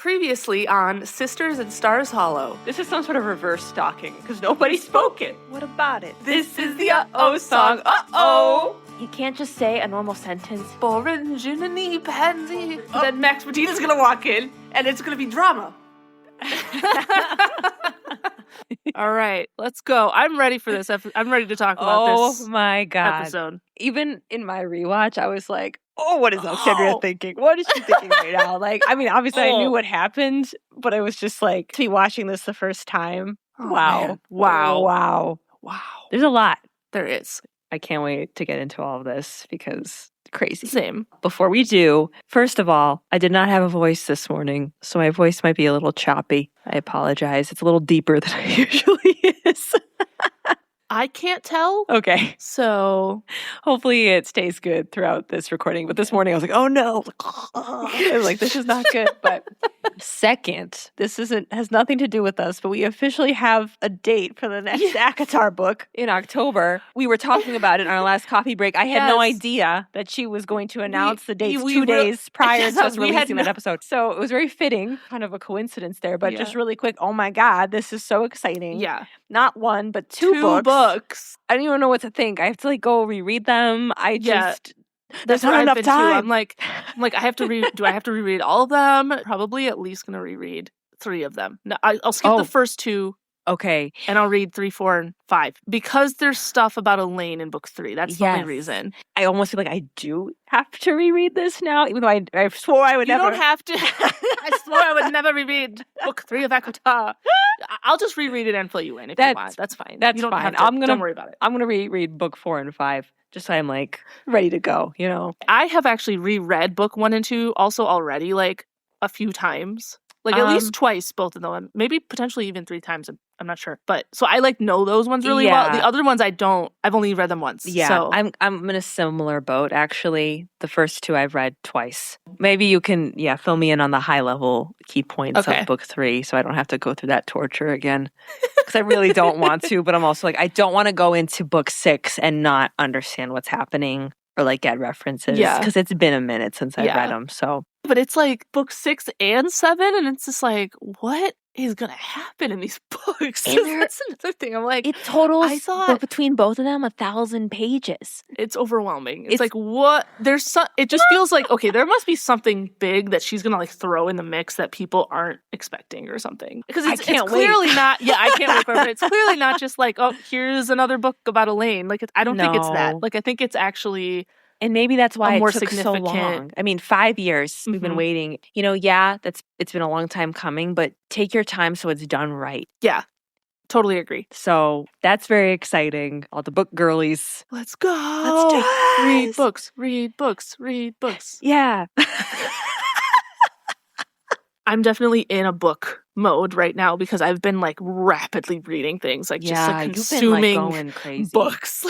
Previously on Sisters in Stars Hollow. This is some sort of reverse stalking, because nobody spoke it. What about it? This is the uh-oh song. Uh-oh! You can't just say a normal sentence. Orange in a knee pansy. Then Max Medina's gonna walk in, and it's gonna be drama. All right, let's go. I'm ready for this. I'm ready to talk about this. Oh my God. Episode. Even in my rewatch, I was like, oh, what is Alexandria thinking? What is she thinking right now? Like, I mean, obviously I knew what happened, but I was just like, to be watching this the first time. Oh, wow. Man. Wow. Wow. Wow. There's a lot. There is. I can't wait to get into all of this because crazy. Same. Before we do, first of all, I did not have a voice this morning, so my voice might be a little choppy. I apologize. It's a little deeper than it usually is. I can't tell. Okay. So hopefully it stays good throughout this recording. But this morning I was like, oh no. I was like, this is not good. But second, this has nothing to do with us, but we officially have a date for the next ACOTAR book in October. We were talking about it on our last coffee break. I had no idea that she was going to announce the dates 2 days prior to us releasing that episode. So it was very fitting, kind of a coincidence there. But just really quick, oh my God, this is so exciting. Yeah. Not one, but two books. I don't even know what to think. I have to go reread them. There's not enough time. I'm like, I have to read. Do I have to reread all of them? Probably at least going to reread 3 of them. No, I'll skip the first 2. Okay. And I'll read 3, 4, and 5 because there's stuff about Elaine in book 3. That's the only reason. I almost feel like I do have to reread this now, even though I swore I would never. You don't have to. I swore I would never reread book 3 of ACOTAR. I'll just reread it and fill you in if you want. That's fine. That's fine. Don't worry about it. I'm gonna reread book 4 and 5 just so I'm ready to go. You know. I have actually reread book 1 and 2 also already a few times. At least twice, both of them. Maybe potentially even 3 times. I'm not sure. But so I know those ones really well. The other ones I don't. I've only read them once. Yeah. So. I'm in a similar boat actually. The first 2 I've read twice. Maybe you can fill me in on the high level key points of book 3 so I don't have to go through that torture again. Because I really don't want to, but I'm also I don't want to go into book 6 and not understand what's happening or get references. Yeah. Because it's been a minute since I've read them. So. But it's book 6 and 7, and it's just what is going to happen in these books? That's another thing. I'm it totals between both of them 1,000 pages. It's overwhelming. It's what? There's it just feels okay, there must be something big that she's going to throw in the mix that people aren't expecting or something. Because it's clearly not. Yeah, I can't wait for it. But it's clearly not just oh, here's another book about Elaine. I don't think it's that. I think it's actually. And maybe that's why it took so long. I mean, 5 years we've been waiting. It's been a long time coming, but take your time so it's done right. Yeah, totally agree. So that's very exciting. All the book girlies. Let's go. Let's do it. Read books, read books, read books. Yeah. I'm definitely in a book mode right now because I've been rapidly reading things consuming going crazy. Books.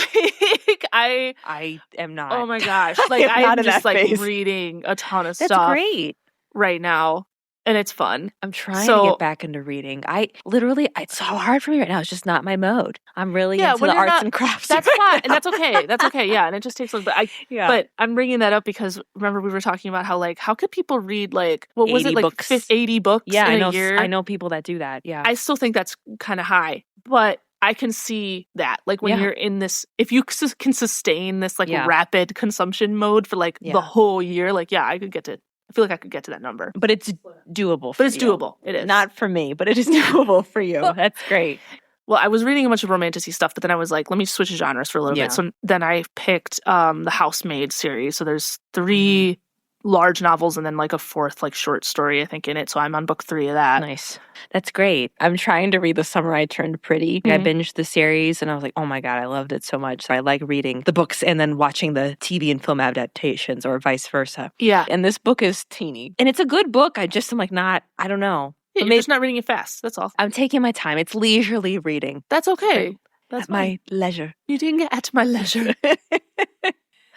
I am not. Oh my gosh! I'm just reading a ton of stuff. That's great right now, and it's fun. I'm trying to get back into reading. It's so hard for me right now. It's just not my mode. I'm really into the arts and crafts. That's fine, and that's okay. That's okay. Yeah, and it just takes But I'm bringing that up because remember we were talking about how could people read what was it books. 80 books? Yeah, in a year? I know people that do that. Yeah, I still think that's kind of high, but I can see that when you're in this, if you can sustain this rapid consumption mode for the whole year, I could get to. I feel like I could get to that number. But it's doable for you. But it's doable. It is. Not for me, but it is doable for you. That's great. Well, I was reading a bunch of romantic-y stuff, but then I was let me switch genres for a little bit. So then I picked the Housemaid series. So there's 3 large novels and then a 4th short story, I think, in it. So I'm on book 3 of that. Nice. That's great. I'm trying to read The Summer I Turned Pretty. I binged the series and I was oh my God, I loved it so much. So I like reading the books and then watching the TV and film adaptations or vice versa. Yeah. And this book is teeny. And it's a good book. I just am not, I don't know. Yeah, you're just not reading it fast. That's all. I'm taking my time. It's leisurely reading. That's okay. That's at my leisure. Reading at my leisure.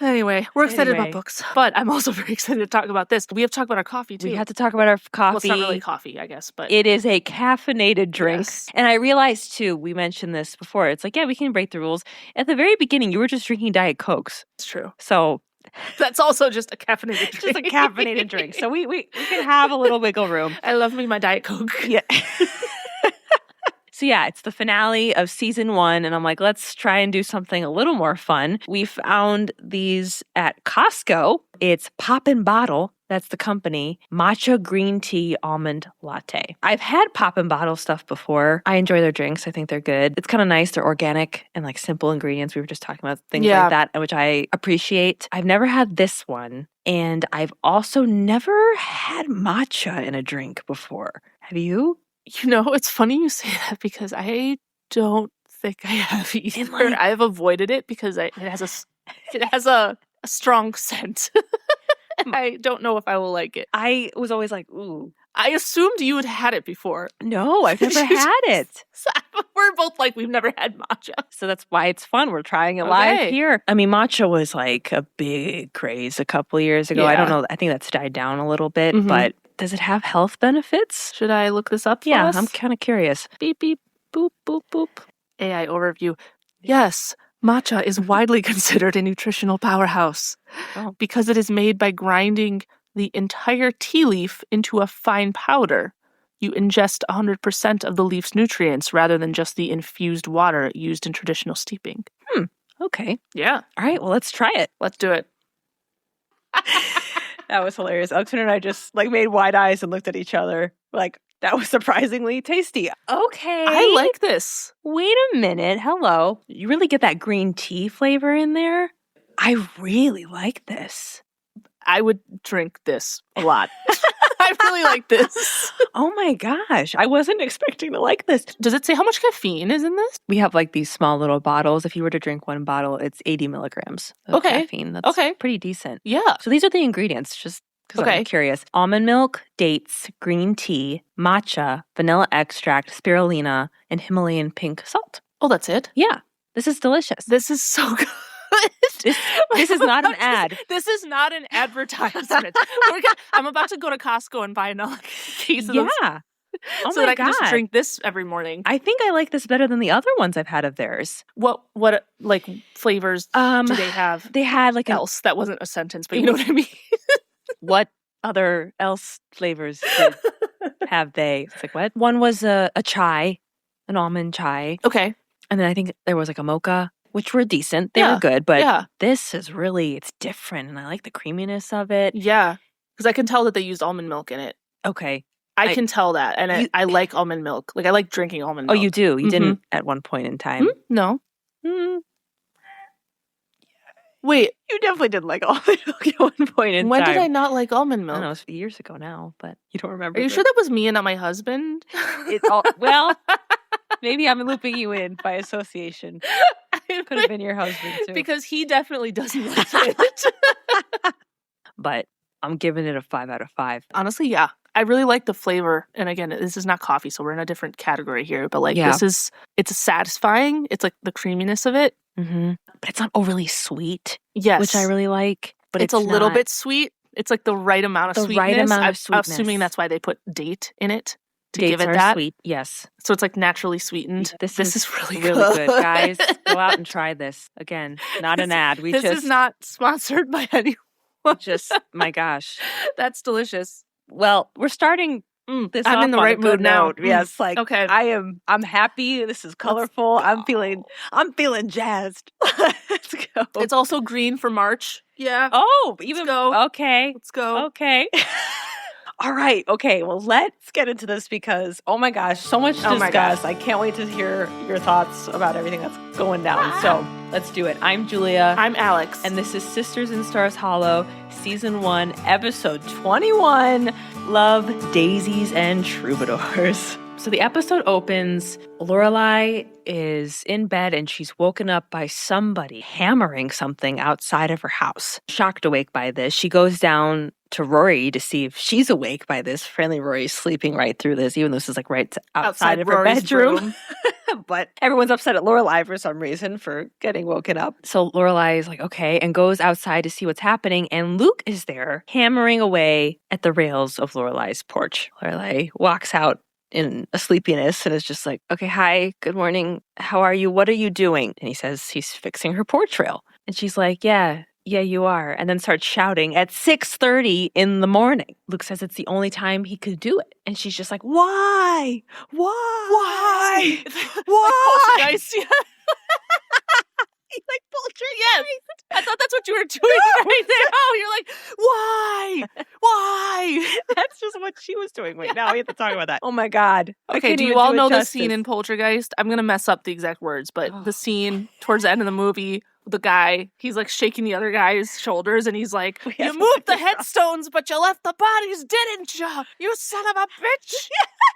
Anyway, we're excited about books, but I'm also very excited to talk about this. We have to talk about our coffee, too. We have to talk about our coffee. Well, it's not really coffee, I guess, but... It is a caffeinated drink. Yes. And I realized, too, we mentioned this before. It's we can break the rules. At the very beginning, you were just drinking Diet Cokes. It's true. So That's also just a caffeinated drink. Just a caffeinated drink. So we can have a little wiggle room. I love me my Diet Coke. Yeah. So yeah, it's the finale of season 1, and I'm like, let's try and do something a little more fun. We found these at Costco. It's Poppin' Bottle, that's the company, matcha green tea almond latte. I've had Poppin' Bottle stuff before. I enjoy their drinks. I think they're good. It's kind of nice. They're organic and like simple ingredients. We were just talking about things like that, which I appreciate. I've never had this one, and I've also never had matcha in a drink before. Have you? You know, it's funny you say that because I don't think I have either. Like, I've avoided it because it has a strong scent. I don't know if I will like it. I was always like, ooh. I assumed you had had it before. No, I've never had it. We're both like, we've never had matcha. So that's why it's fun. We're trying it live here. I mean, matcha was like a big craze a couple of years ago. I don't know. I think that's died down a little bit, but does it have health benefits? Should I look this up for us? I'm kind of curious. Beep, beep, boop, boop, boop. AI overview. Yes, matcha is widely considered a nutritional powerhouse because it is made by grinding the entire tea leaf into a fine powder. You ingest 100% of the leaf's nutrients rather than just the infused water used in traditional steeping. Okay. Yeah. All right, well, let's try it. Let's do it. That was hilarious. Oxford and I just like made wide eyes and looked at each other. Like, that was surprisingly tasty. Okay. I like this. Wait a minute. Hello. You really get that green tea flavor in there? I really like this. I would drink this a lot. I really like this. Oh my gosh. I wasn't expecting to like this. Does it say how much caffeine is in this? We have like these small little bottles. If you were to drink one bottle, it's 80 milligrams of caffeine. That's pretty decent. Yeah. So these are the ingredients, just because I'm curious. Almond milk, dates, green tea, matcha, vanilla extract, spirulina, and Himalayan pink salt. Oh, that's it? Yeah. This is delicious. This is so good. This is not an ad. This is not an advertisement. I'm about to go to Costco and buy another case of those. Yeah. Oh so that I can just drink this every morning. I think I like this better than the other ones I've had of theirs. What like flavors do they have? They had like else. That wasn't a sentence, but you know what I mean. What other else flavors have they? It's like what? One was a chai, an almond chai. Okay. And then I think there was like a mocha, which were decent. They were good, but this is really, it's different. And I like the creaminess of it. Yeah. Because I can tell that they used almond milk in it. Okay. I can tell that. And I like almond milk. Like, I like drinking almond milk. Oh, you do? You didn't at one point in time? No. Wait. You definitely didn't like almond milk at one point in time. When did I not like almond milk? I don't know. It was years ago now, but you don't remember. Are you sure that was me and not my husband? Well, maybe I'm looping you in by association. Could have been your husband, too. Because he definitely doesn't like it. But I'm giving it a 5 out of 5. Honestly, yeah. I really like the flavor. And again, this is not coffee, so we're in a different category here. But like, it's satisfying. It's like the creaminess of it. Mm-hmm. But it's not overly sweet. Yes. Which I really like. But it's a little bit sweet. It's like the right amount of sweetness. Right amount of sweetness. I'm assuming that's why they put date in it. Dates give it are that. Sweet, yes. So it's like naturally sweetened. This is really good. Guys, go out and try this. Again, not an ad. This is not sponsored by anyone. Just, my gosh. That's delicious. Well, we're starting this I'm off in the on right a good mood now. Note. Yes, like okay. I'm happy. This is colorful. I'm feeling jazzed. Let's go. It's also green for March. Yeah. Oh, even go. Okay. Let's go. Okay. All right. Okay. Well, let's get into this because, oh my gosh, so much to discuss. I can't wait to hear your thoughts about everything that's going down. So let's do it. I'm Julia. I'm Alex. And this is Sisters in Stars Hollow, Season 1, Episode 21, Love, Daisies, and Troubadours. So the episode opens, Lorelai is in bed and she's woken up by somebody hammering something outside of her house. Shocked awake by this, she goes down to Rory to see if she's awake by this. Apparently Rory's sleeping right through this, even though this is like right outside of her bedroom. But everyone's upset at Lorelai for some reason for getting woken up. So Lorelai is like, okay, and goes outside to see what's happening. And Luke is there hammering away at the rails of Lorelai's porch. Lorelai walks out in a sleepiness and is just like, okay, hi, good morning. How are you? What are you doing? And he says he's fixing her porch rail. And she's like, yeah, Yeah, you are. And then starts shouting at 6:30 in the morning. Luke says it's the only time he could do it. And she's just like, why? Why? Why? Like poltergeist. Like poltergeist. Yes. I thought that's what you were doing right now. You're like, why? Why? That's just what she was doing. Wait, now we have to talk about that. Oh my God. Okay, do you all know the scene in Poltergeist? I'm going to mess up the exact words, but the scene towards the end of the movie, the guy, he's like shaking the other guy's shoulders and he's like, you moved the headstones, but you left the bodies, didn't you? You son of a bitch.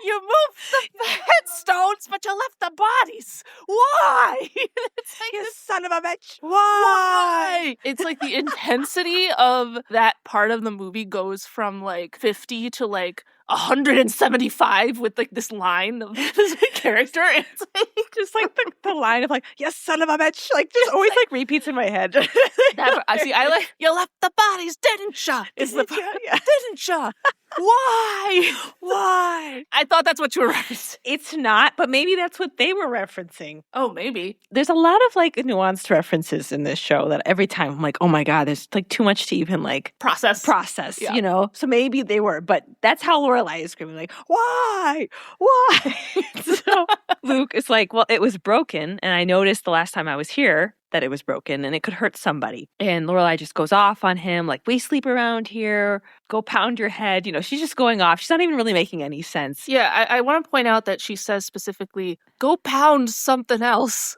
You moved the headstones, but you left the bodies. Why? It's like, you son of a bitch. Why? It's like the intensity of that part of the movie goes from like 50 to like 175 with like this line of this character. It's like just like the line of like, yes, son of a bitch. Like just always like repeats in my head. I like, you left the bodies, didn't ya? Didn't ya? Why? Why? I thought that's what you were referencing. It's not, but maybe that's what they were referencing. Oh, maybe. There's a lot of like nuanced references in this show that every time I'm like, oh my God, there's like too much to even like process, yeah. You know? So maybe they were, but that's how Lorelai is screaming like, why? Why? So Luke is like, well, it was broken. And I noticed the last time I was here that it was broken and it could hurt somebody. And Lorelai just goes off on him like, we sleep around here, go pound your head. You know, she's just going off. She's not even really making any sense. Yeah, I want to point out that she says specifically, go pound something else.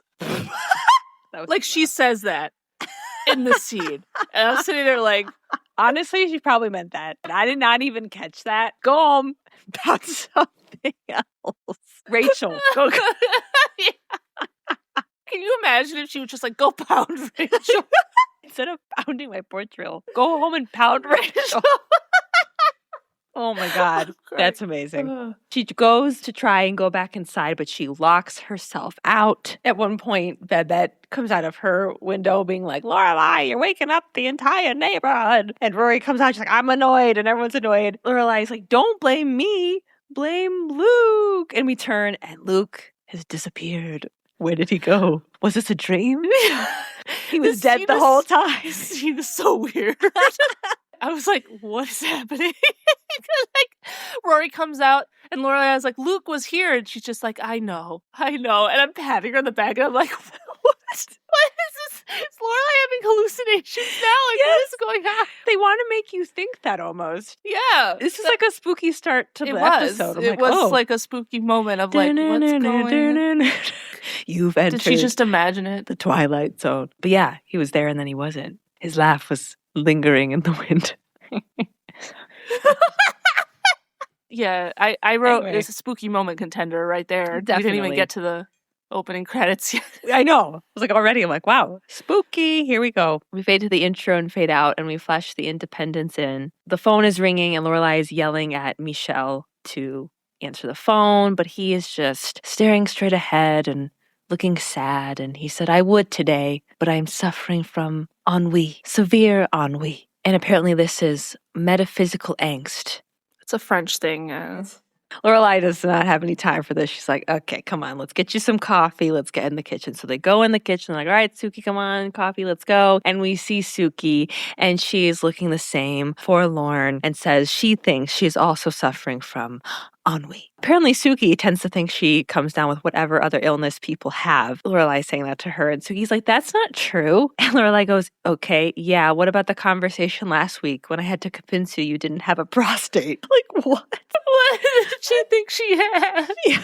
Like she says that in the scene. And I was sitting there like, honestly, she probably meant that. And I did not even catch that. Go home, pound something else. Rachel, go. Yeah. Can you imagine if she was just like, go pound Rachel? Instead of pounding my portrayal, go home and pound Rachel. Oh my God. That's amazing. She goes to try and go back inside, but she locks herself out. At one point, Babette comes out of her window being like, Lorelai, you're waking up the entire neighborhood. And Rory comes out, she's like, I'm annoyed. And everyone's annoyed. Lorelai's like, don't blame me. Blame Luke. And we turn and Luke has disappeared. Where did he go? Was this a dream? He was dead the whole time. This scene is so weird. I was like, what is happening? Like, Rory comes out and Lorelai is like, Luke was here. And she's just like, I know. And I'm patting her on the back and I'm like, what? What is this? Is Lorelai having hallucinations now? Like, yes. What is going on? They want to make you think that almost. Yeah. This is like a spooky start to the episode. It was like a spooky moment of like, what's going on? You've entered. Did she just imagine it? The Twilight Zone. But yeah, he was there and then he wasn't. His laugh was lingering in the wind. Yeah, I wrote it's a spooky moment contender right there. Definitely. We didn't even get to the opening credits yet. I know. I was like already, I'm like, wow, spooky. Here we go. We fade to the intro and fade out and we flash the Independence in. The phone is ringing and Lorelai is yelling at Michel to answer the phone, but he is just staring straight ahead and looking sad. And he said, I would today, but I'm suffering from ennui, severe ennui. And apparently this is metaphysical angst. It's a French thing. Lorelai does not have any time for this. She's like, okay, come on, let's get you some coffee. Let's get in the kitchen. So they go in the kitchen, like, all right, Suki, come on, coffee, let's go. And we see Suki, and she is looking the same, forlorn, and says she thinks she's also suffering from ennui. Apparently, Suki tends to think she comes down with whatever other illness people have. Lorelai saying that to her, and Suki's like, that's not true. And Lorelai goes, okay, yeah, what about the conversation last week when I had to convince you didn't have a prostate? Like, what? What did she think she had? Yeah.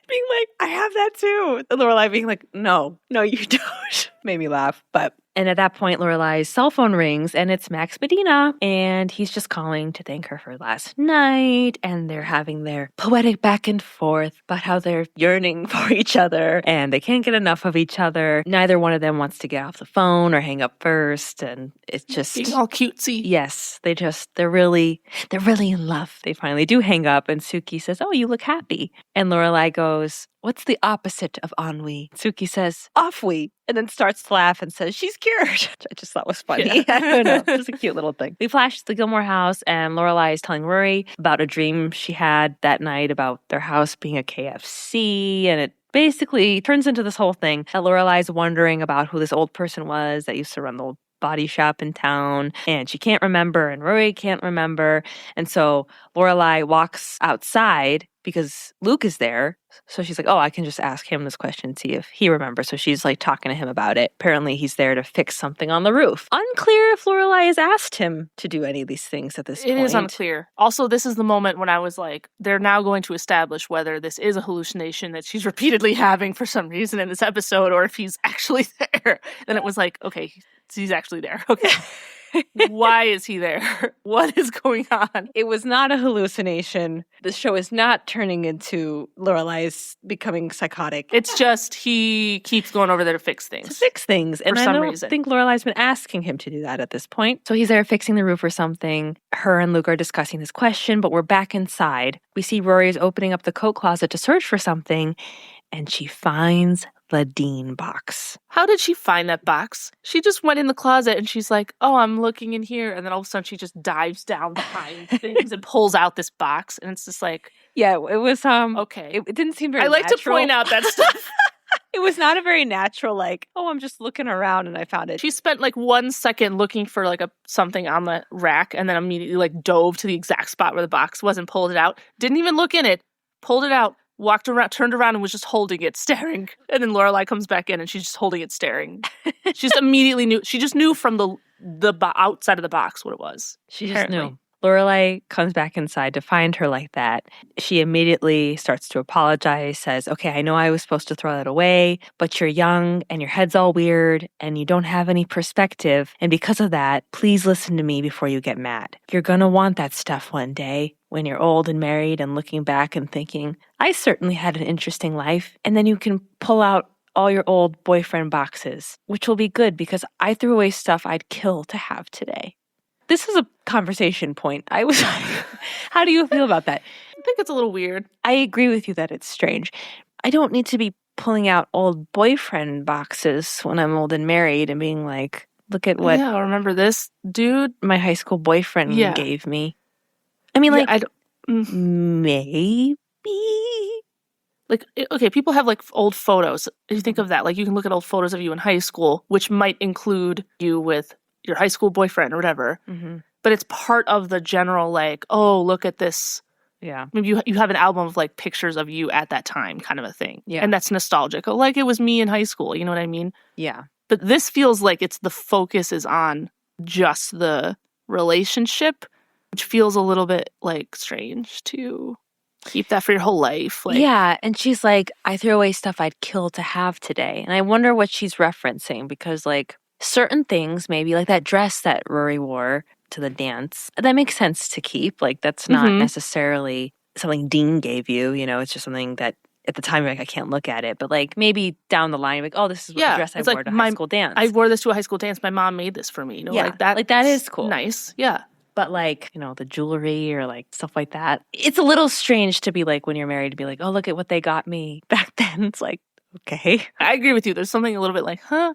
Being like, I have that too. And Lorelai being like, no, you don't. Made me laugh, but... And at that point, Lorelai's cell phone rings, and it's Max Medina, and he's just calling to thank her for last night, and they're having their poetic back and forth about how they're yearning for each other, and they can't get enough of each other. Neither one of them wants to get off the phone or hang up first, and it's just... being all cutesy. Yes, they're really in love. They finally do hang up, and Suki says, oh, you look happy. And Lorelai goes, what's the opposite of ennui? Suki says, offui, and then starts to laugh and says, she's cured. Which I just thought was funny. Yeah. I don't know. It was a cute little thing. We flash to the Gilmore house, and Lorelai is telling Rory about a dream she had that night about their house being a KFC, and it basically turns into this whole thing that Lorelai's wondering about who this old person was that used to run the body shop in town, and she can't remember, and Rory can't remember. And so Lorelai walks outside because Luke is there. So she's like, oh, I can just ask him this question, see if he remembers. So she's like talking to him about it. Apparently he's there to fix something on the roof. Unclear if Lorelai has asked him to do any of these things at this point. It is unclear. Also, this is the moment when I was like, they're now going to establish whether this is a hallucination that she's repeatedly having for some reason in this episode, or if he's actually there. Then it was like, okay, he's actually there. Okay. Why is he there? What is going on? It was not a hallucination. The show is not turning into Lorelai's becoming psychotic. It's just he keeps going over there to fix things. And I don't think Lorelai's been asking him to do that at this point. So he's there fixing the roof or something. Her and Luke are discussing this question, but we're back inside. We see Rory is opening up the coat closet to search for something, and she finds the Dean box. How did she find that box? She just went in the closet and she's like, oh, I'm looking in here. And then all of a sudden she just dives down behind things and pulls out this box. And it's just like... Yeah, it was... okay. It didn't seem very natural. I like to point out that stuff. It was not a very natural, like, oh, I'm just looking around and I found it. She spent like 1 second looking for like something on the rack and then immediately like dove to the exact spot where the box was and pulled it out. Didn't even look in it. Pulled it out. Walked around, turned around, and was just holding it, staring. And then Lorelai comes back in, and she's just holding it, staring. She just immediately knew. She just knew from the outside of the box what it was. She just knew. Lorelai comes back inside to find her like that. She immediately starts to apologize, says, okay, I know I was supposed to throw that away, but you're young, and your head's all weird, and you don't have any perspective. And because of that, please listen to me before you get mad. You're gonna want that stuff one day. When you're old and married and looking back and thinking, I certainly had an interesting life. And then you can pull out all your old boyfriend boxes, which will be good because I threw away stuff I'd kill to have today. This is a conversation point. How do you feel about that? I think it's a little weird. I agree with you that it's strange. I don't need to be pulling out old boyfriend boxes when I'm old and married and being like, look at what remember this dude my high school boyfriend gave me. I mean, like, maybe. Like, okay, people have, like, old photos. If you think of that, like, you can look at old photos of you in high school, which might include you with your high school boyfriend or whatever. Mm-hmm. But it's part of the general, like, oh, look at this. Yeah. Maybe you have an album of, like, pictures of you at that time kind of a thing. Yeah. And that's nostalgic. Oh, like, it was me in high school. You know what I mean? Yeah. But this feels like the focus is on just the relationship, which feels a little bit, like, strange to keep that for your whole life. Like, yeah, and she's like, I threw away stuff I'd kill to have today. And I wonder what she's referencing because, like, certain things, maybe like that dress that Rory wore to the dance, that makes sense to keep. Like, that's not necessarily something Dean gave you, you know, it's just something that at the time, like, I can't look at it. But, like, maybe down the line, like, oh, this is what the dress I wore to high school dance. I wore this to a high school dance. My mom made this for me. You know, like that. Like, that is cool. Nice. Yeah. But, like, you know, the jewelry or, like, stuff like that. It's a little strange to be, like, when you're married, to be like, oh, look at what they got me back then. It's like, okay. I agree with you. There's something a little bit like, huh?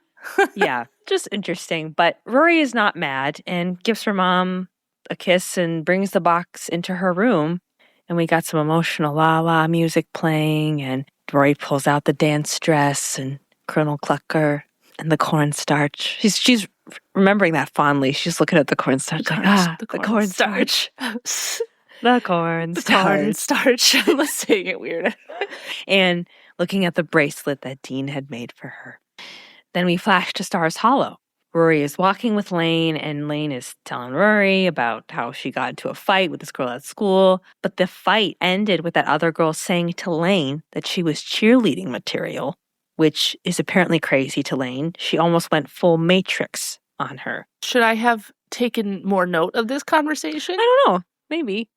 Yeah, just interesting. But Rory is not mad and gives her mom a kiss and brings the box into her room. And we got some emotional la-la music playing. And Rory pulls out the dance dress and Colonel Clucker and the cornstarch. She's remembering that fondly. She's looking at the cornstarch. The cornstarch. The cornstarch. I'm saying it weird. And looking at the bracelet that Dean had made for her. Then we flash to Stars Hollow. Rory is walking with Lane, and Lane is telling Rory about how she got into a fight with this girl at school. But the fight ended with that other girl saying to Lane that she was cheerleading material, which is apparently crazy to Lane. She almost went full Matrix on her. Should I have taken more note of this conversation? I don't know. Maybe.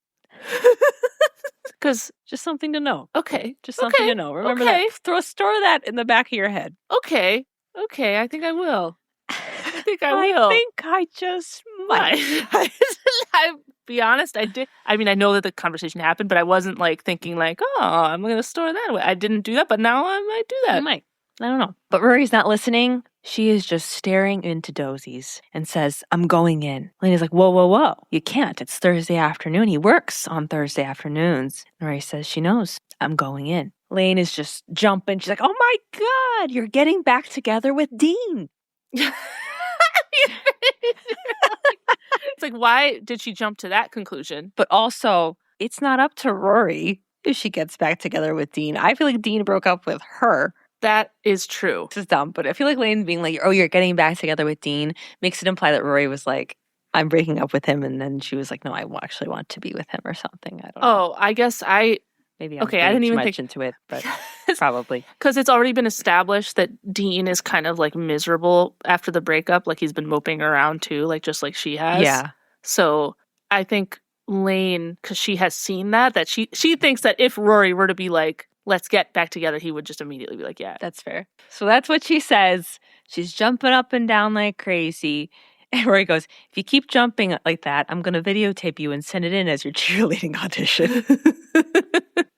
Because just something to know. Okay. Just something to know. Remember that. Store that in the back of your head. Okay. I think I will. I think I just might. I'll be honest, I did. I mean, I know that the conversation happened, but I wasn't like thinking like, oh, I'm going to store that away. I didn't do that, but now I might do that. You might. I don't know. But Rory's not listening. She is just staring into Daisies and says, I'm going in. Lena's like, whoa. You can't. It's Thursday afternoon. He works on Thursday afternoons. And Rory says she knows. I'm going in. Lane is just jumping. She's like, oh my God, you're getting back together with Dean. It's like, why did she jump to that conclusion? But also, it's not up to Rory if she gets back together with Dean. I feel like Dean broke up with her. That is true. This is dumb, but I feel like Lane being like, oh, you're getting back together with Dean makes it imply that Rory was like, I'm breaking up with him. And then she was like, no, I actually want to be with him or something. I don't know. Oh, I guess Maybe I'm okay, I didn't too even much think into it, but probably. Because it's already been established that Dean is kind of like miserable after the breakup. Like he's been moping around too, like just like she has. Yeah. So I think Lane, because she has seen that she thinks that if Rory were to be like, let's get back together, he would just immediately be like, yeah. That's fair. So that's what she says. She's jumping up and down like crazy. And Rory goes, if you keep jumping like that, I'm going to videotape you and send it in as your cheerleading audition.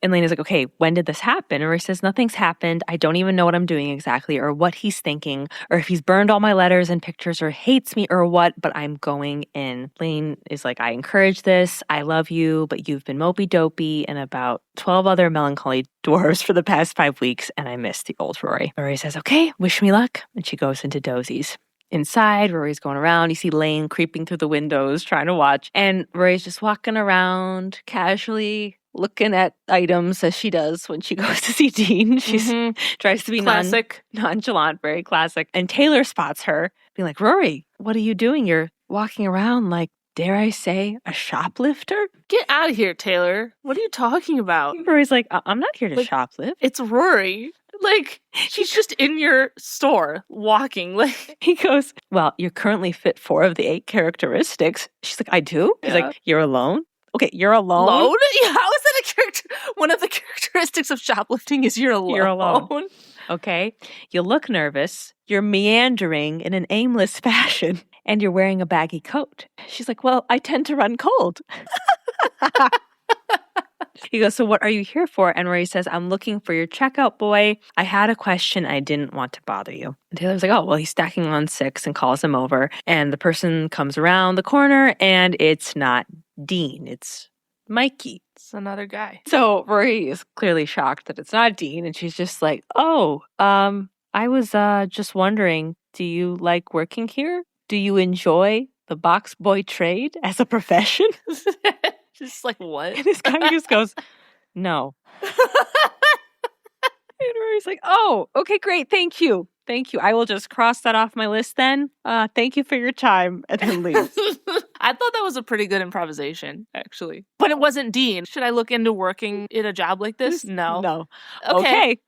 And Lane is like, okay, when did this happen? And Rory says, nothing's happened. I don't even know what I'm doing exactly or what he's thinking or if he's burned all my letters and pictures or hates me or what, but I'm going in. Lane is like, I encourage this. I love you, but you've been mopey dopey and about 12 other melancholy dwarves for the past 5 weeks, and I miss the old Rory. Rory says, okay, wish me luck. And she goes into Daisies. Inside, Rory's going around. You see Lane creeping through the windows, trying to watch. And Rory's just walking around casually, looking at items as she does when she goes to see Dean. She tries to be nonchalant, very classic. And Taylor spots her, being like, Rory, what are you doing? You're walking around like, dare I say, a shoplifter? Get out of here, Taylor. What are you talking about? Rory's like, I'm not here to shoplift. It's Rory. Like, she's just in your store walking. Like, he goes, well, you're currently fit 4 of the 8 characteristics. She's like, I do? Yeah. He's like, you're alone? Okay, you're alone? Alone? Yeah, how is that a character? One of the characteristics of shoplifting is you're alone. You're alone. Okay. You look nervous. You're meandering in an aimless fashion. And you're wearing a baggy coat. She's like, well, I tend to run cold. He goes, so what are you here for? And Rory says, I'm looking for your checkout boy. I had a question. I didn't want to bother you. And Taylor's like, oh, well, he's stacking on 6 and calls him over. And the person comes around the corner and it's not Dean. It's Mikey. It's another guy. So Rory is clearly shocked that it's not Dean. And she's just like, oh, I was just wondering, do you like working here? Do you enjoy the box boy trade as a profession? Just like, what? And this guy just goes, no. And Rory's like, oh, okay, great. Thank you. Thank you. I will just cross that off my list then. Thank you for your time. And then leaves. I thought that was a pretty good improvisation, actually. But it wasn't Dean. Should I look into working in a job like this? No. No. Okay.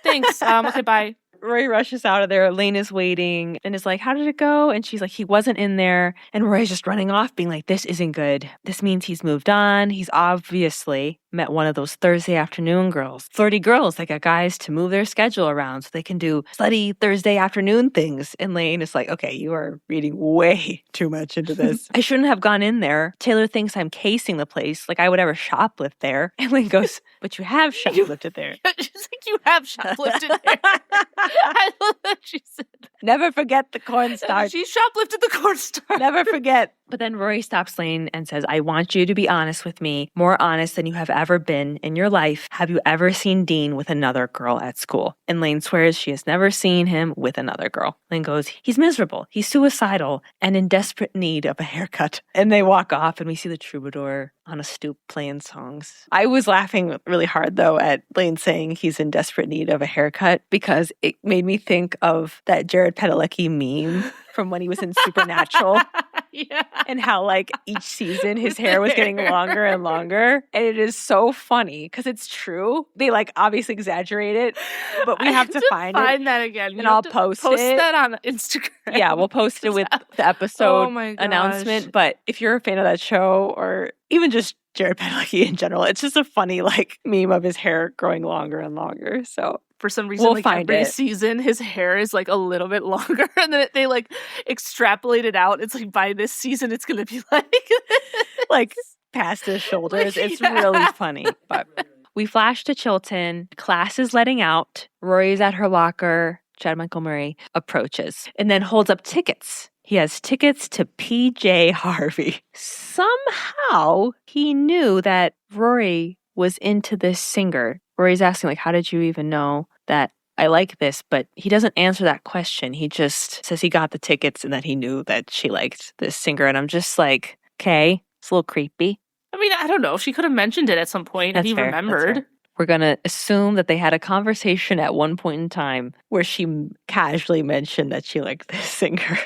Thanks. Okay, bye. Rory rushes out of there. Lane is waiting and is like, how did it go? And she's like, he wasn't in there. And Rory's just running off being like, this isn't good. This means he's moved on. He's obviously met one of those Thursday afternoon girls. Flirty girls that got guys to move their schedule around so they can do slutty Thursday afternoon things. And Lane is like, okay, you are reading way too much into this. I shouldn't have gone in there. Taylor thinks I'm casing the place like I would ever shoplift there. And Lane goes, but you have shoplifted there. She's like, you have shoplifted there. I love that she said that. Never forget the cornstarch. She shoplifted the cornstarch. Never forget. But then Rory stops Lane and says, I want you to be honest with me, more honest than you have ever been in your life. Have you ever seen Dean with another girl at school? And Lane swears she has never seen him with another girl. Lane goes, he's miserable, he's suicidal, and in desperate need of a haircut. And they walk off and we see the troubadour on a stoop playing songs. I was laughing really hard though at Lane saying he's in desperate need of a haircut because it made me think of that Jared Padalecki meme from when he was in Supernatural. Yeah. And how like each season his hair was getting longer and longer. And it is so funny because it's true. They like obviously exaggerate it, but we have to find that again. And I'll post that on Instagram. Yeah, we'll post it with the episode announcement. But if you're a fan of that show or even just Jared Padalecki in general, it's just a funny like meme of his hair growing longer and longer. So for some reason, we'll like find every it. Season, his hair is like a little bit longer, and then they like extrapolate it out. It's like by this season, it's gonna be like past his shoulders. It's really funny. But we flash to Chilton. Class is letting out. Rory's at her locker. Chad Michael Murray approaches and then holds up tickets. He has tickets to PJ Harvey. Somehow he knew that Rory was into this singer. Rory's asking, like, how did you even know that I like this, but he doesn't answer that question. He just says he got the tickets and that he knew that she liked this singer. And I'm just like, okay, it's a little creepy. I mean, I don't know. She could have mentioned it at some point and he remembered. We're going to assume that they had a conversation at one point in time where she casually mentioned that she liked this singer.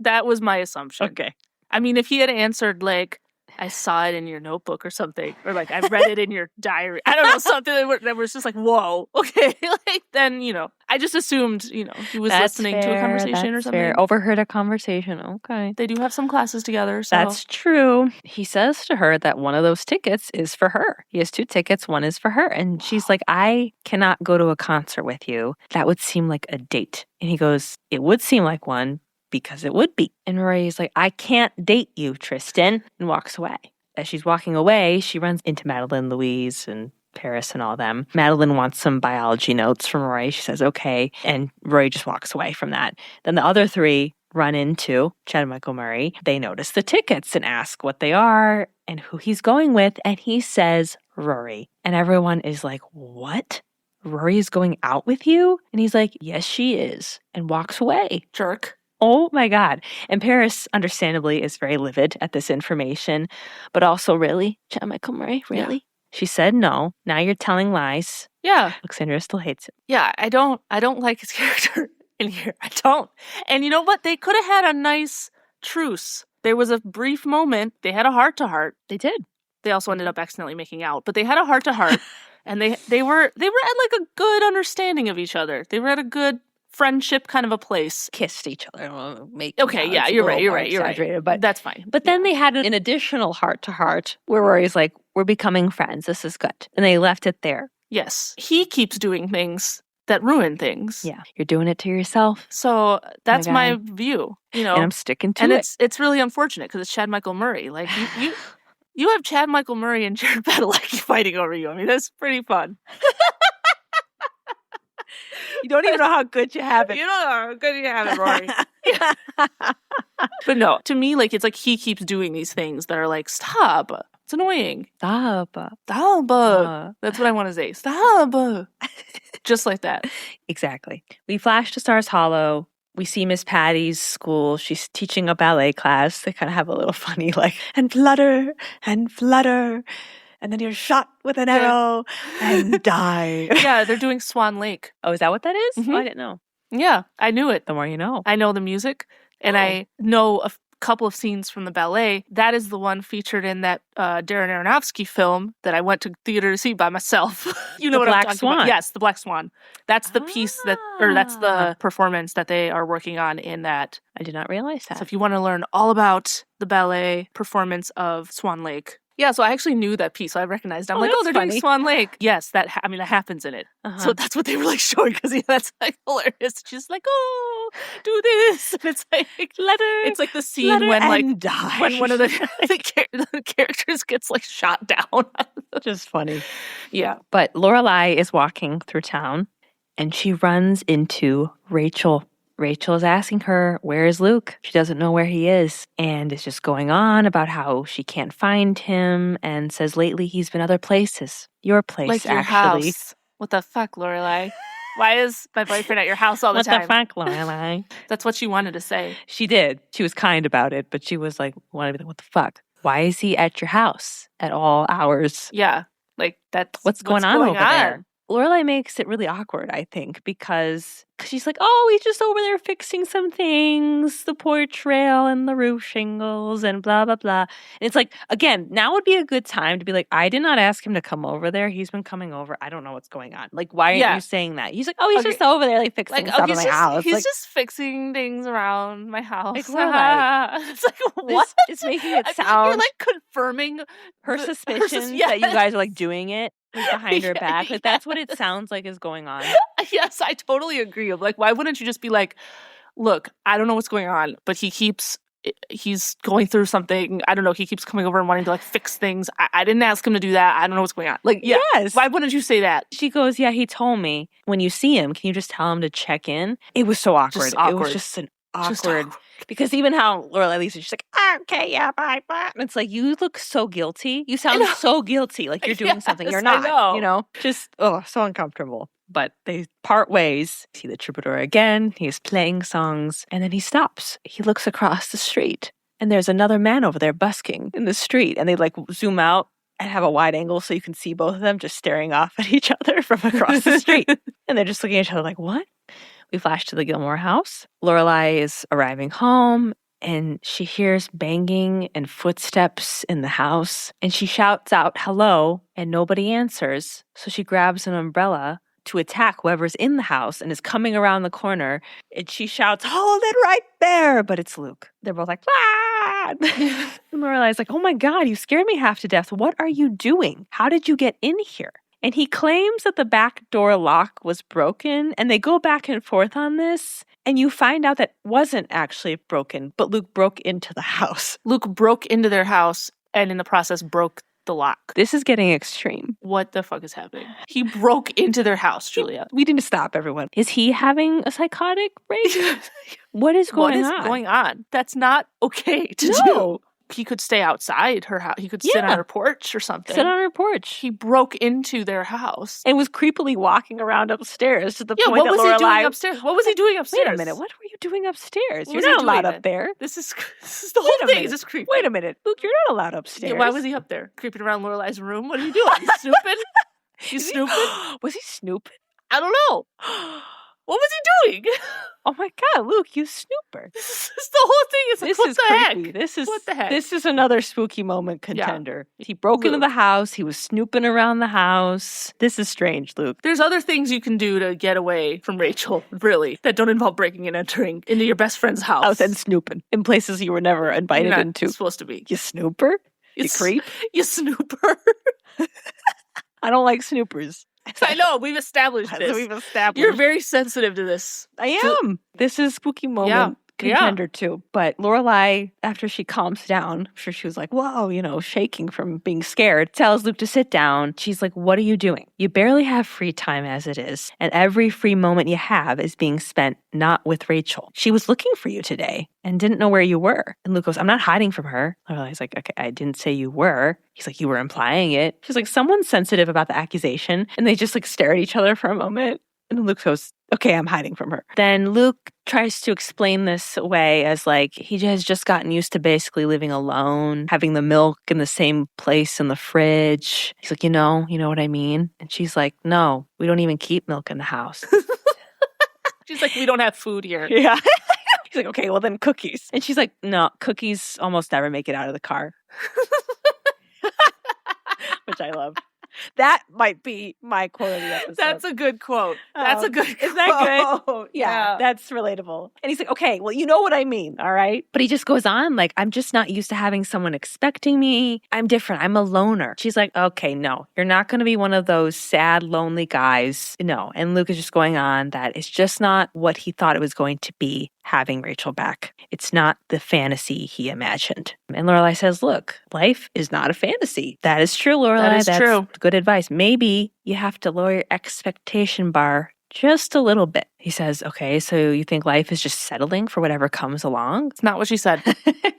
That was my assumption. Okay. I mean, if he had answered like, I saw it in your notebook or something, or like I read it in your diary. I don't know, something that was just like, whoa, okay. Like then, I just assumed, he was listening to a conversation or something. Fair. Overheard a conversation. Okay. They do have some classes together. So. That's true. He says to her that one of those tickets is for her. He has 2 tickets. One is for her. And she's like, I cannot go to a concert with you. That would seem like a date. And he goes, it would seem like one. Because it would be. And Rory's like, I can't date you, Tristan, and walks away. As she's walking away, she runs into Madeline, Louise, and Paris and all them. Madeline wants some biology notes from Rory. She says, okay. And Rory just walks away from that. Then the other 3 run into Chad Michael Murray. They notice the tickets and ask what they are and who he's going with. And he says, Rory. And everyone is like, what? Rory is going out with you? And he's like, yes, she is. And walks away. Jerk. Oh my God. And Paris, understandably, is very livid at this information, but also, really? Chad Michael Murray? Really? Yeah. She said no. Now you're telling lies. Yeah. Alexandria still hates him. Yeah, I don't like his character in here. I don't. And you know what? They could have had a nice truce. There was a brief moment. They had a heart-to-heart. They did. They also ended up accidentally making out, but they had a heart-to-heart. And they were at like a good understanding of each other. They were at a good friendship kind of a place. Kissed each other. Okay, yeah, you're right. But that's fine. But then they had an additional heart-to-heart where Rory's like, we're becoming friends. This is good. And they left it there. Yes. He keeps doing things that ruin things. Yeah. You're doing it to yourself. So that's my view, And I'm sticking to it. And it's really unfortunate because it's Chad Michael Murray. Like, you have Chad Michael Murray and Jared Padalecki fighting over you. I mean, that's pretty fun. You don't even know how good you have it. You don't know how good you have it, Rory. But no, to me, like, it's like he keeps doing these things that are like, stop. It's annoying. Stop. That's what I want to say. Stop. Just like that. Exactly. We flash to Stars Hollow. We see Miss Patty's school. She's teaching a ballet class. They kind of have a little funny, like, and flutter. And then you're shot with an arrow and die. Yeah, they're doing Swan Lake. Oh, is that what that is? Mm-hmm. Oh, I didn't know. Yeah, I knew it. The more you know. I know the music, and I know a couple of scenes from the ballet. That is the one featured in that Darren Aronofsky film that I went to theater to see by myself. You know what I'm talking about? Yes, The Black Swan. That's the piece that's the performance that they are working on in that. I did not realize that. So if you want to learn all about the ballet performance of Swan Lake. Yeah, so I actually knew that piece. So I recognized it. I'm like, they're doing Swan Lake. Yes, that happens in it. Uh-huh. So that's what they were like showing because that's like hilarious. She's like, oh, do this. And it's like, it's like the scene when like die. When one of the characters gets like shot down. Just funny. Yeah. But Lorelai is walking through town and she runs into Rachel. Rachel is asking her, where is Luke? She doesn't know where he is. And is just going on about how she can't find him and says lately he's been other places. Your place, like your actually. House. What the fuck, Lorelai? Why is my boyfriend at your house all the time? What the fuck, Lorelai? That's what she wanted to say. She did. She was kind about it, but she was like, what the fuck? Why is he at your house at all hours? Yeah. Like, that's what's going on over there. Lorelai makes it really awkward, I think, because she's like, oh, he's just over there fixing some things, the porch rail and the roof shingles and blah, blah, blah. And it's like, again, now would be a good time to be like, I did not ask him to come over there. He's been coming over. I don't know what's going on. Like, why aren't you saying that? He's like, oh, he's just over there like fixing stuff in my house. He's just fixing things around my house. Like, Lorelai. It's like, what? It's making it sound. You're like confirming her suspicions that you guys are like doing it. Behind her back. Like, that's what it sounds like is going on. Yes, I totally agree. Like, why wouldn't you just be like, look, I don't know what's going on, but he's going through something. I don't know. He keeps coming over and wanting to like fix things. I didn't ask him to do that. I don't know what's going on. Like, yeah. Yes. Why wouldn't you say that? She goes, yeah, he told me. When you see him, can you just tell him to check in? It was so awkward. It was just an awkward. Because even how Lorelai leaves, she's like, okay, yeah, bye. And it's like, you look so guilty. You sound so guilty, like you're doing something. You're not, just, so uncomfortable. But they part ways. See the troubadour again. He's playing songs. And then he stops. He looks across the street. And there's another man over there busking in the street. And they like zoom out and have a wide angle so you can see both of them just staring off at each other from across the street. And they're just looking at each other like, what? We flash to the Gilmore house. Lorelai is arriving home. And she hears banging and footsteps in the house. And she shouts out, hello, and nobody answers. So she grabs an umbrella to attack whoever's in the house and is coming around the corner. And she shouts, hold it right there. But it's Luke. They're both like, ah! And Lorelai's like, oh my God, you scared me half to death. What are you doing? How did you get in here? And he claims that the back door lock was broken. And they go back and forth on this. And you find out that wasn't actually broken, but Luke broke into the house. Luke broke into their house and in the process broke the lock. This is getting extreme. What the fuck is happening? He broke into their house, Julia. We need to stop, everyone. Is he having a psychotic break? What is going on? What is going on? That's not okay to do. He could stay outside her house. He could sit on her porch or something. Sit on her porch. He broke into their house. And was creepily walking around upstairs to the point what that was Lorelai... he doing upstairs? What was he doing upstairs? Wait a minute. What were you doing upstairs? You're not allowed up there. This is the whole thing. Is just creepy. Wait a minute. Luke, you're not allowed upstairs. Yeah, why was he up there? Creeping around Lorelai's room? What are you doing? Snooping? He's snooping? Was he snooping? I don't know. What was he doing? Oh my God, Luke, you snooper. This is the whole thing. It's like, what the heck? What the heck? This is another spooky moment contender. Yeah. He broke into the house. He was snooping around the house. This is strange, Luke. There's other things you can do to get away from Rachel, really, that don't involve breaking and entering into your best friend's house. And snooping in places you were never invited You're not into. Supposed to be. You snooper? You creep? You snooper. I don't like snoopers. I know, we've established this. You're very sensitive to this. I am. This is spooky moment contender too. But Lorelai, after she calms down, I'm sure she was like, whoa, shaking from being scared, tells Luke to sit down. She's like, what are you doing? You barely have free time as it is. And every free moment you have is being spent not with Rachel. She was looking for you today and didn't know where you were. And Luke goes, I'm not hiding from her. Lorelai's like, okay, I didn't say you were. He's like, you were implying it. She's like, someone's sensitive about the accusation. And they just like stare at each other for a moment. And Luke goes, okay, I'm hiding from her. Then Luke tries to explain this away as like, he has just gotten used to basically living alone, having the milk in the same place in the fridge. He's like, you know what I mean? And she's like, no, we don't even keep milk in the house. She's like, we don't have food here. Yeah. He's like, okay, well then cookies. And she's like, no, cookies almost never make it out of the car. Which I love. That might be my quote of the episode. That's a good quote. That's a good quote. Is that good? Yeah, that's relatable. And he's like, okay, well, you know what I mean, all right? But he just goes on like, I'm just not used to having someone expecting me. I'm different. I'm a loner. She's like, okay, no, you're not going to be one of those sad, lonely guys. No. And Luke is just going on that it's just not what he thought it was going to be having Rachel back. It's not the fantasy he imagined. And Lorelai says, look, life is not a fantasy. That is true, Lorelai. That's true. Good advice. Maybe you have to lower your expectation bar just a little bit. He says, okay, so you think life is just settling for whatever comes along? It's not what she said.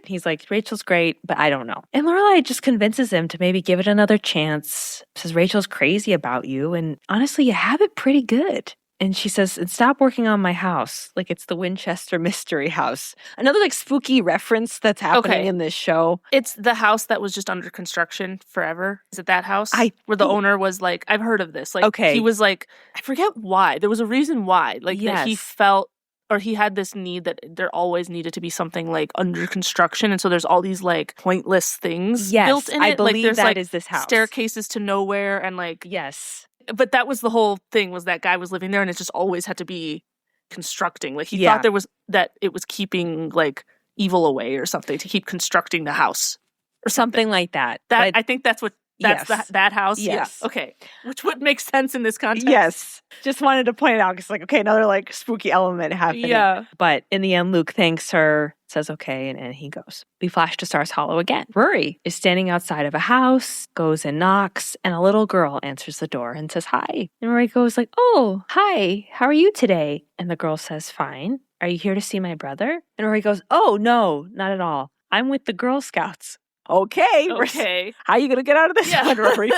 He's like, Rachel's great, but I don't know. And Lorelai just convinces him to maybe give it another chance. Says, Rachel's crazy about you. And honestly, you have it pretty good. And she says, and stop working on my house. Like it's the Winchester Mystery House. Another like spooky reference that's happening in this show. It's the house that was just under construction forever. Is it that house? Where the owner was like, I've heard of this. Like he was like, I forget why. There was a reason why. Like that he felt or he had this need that there always needed to be something like under construction. And so there's all these like pointless things built in it. I believe like, there's, that like, is this house. Staircases to nowhere and like. Yes. But that was the whole thing was that guy was living there and it just always had to be constructing. Like he thought there was that it was keeping like evil away or something to keep constructing the house or something like that. I think that's what that's that house. Yes. Yeah. Okay. Which would make sense in this context. Yes. Just wanted to point it out because like, okay, another like spooky element happening. Yeah. But in the end, Luke thanks her, says okay, and he goes. We flash to Stars Hollow again. Rory is standing outside of a house, goes and knocks, and a little girl answers the door and says hi. And Rory goes like, oh, hi, how are you today? And the girl says, fine. Are you here to see my brother? And Rory goes, oh, no, not at all. I'm with the Girl Scouts. Okay. How are you going to get out of this one, Rory?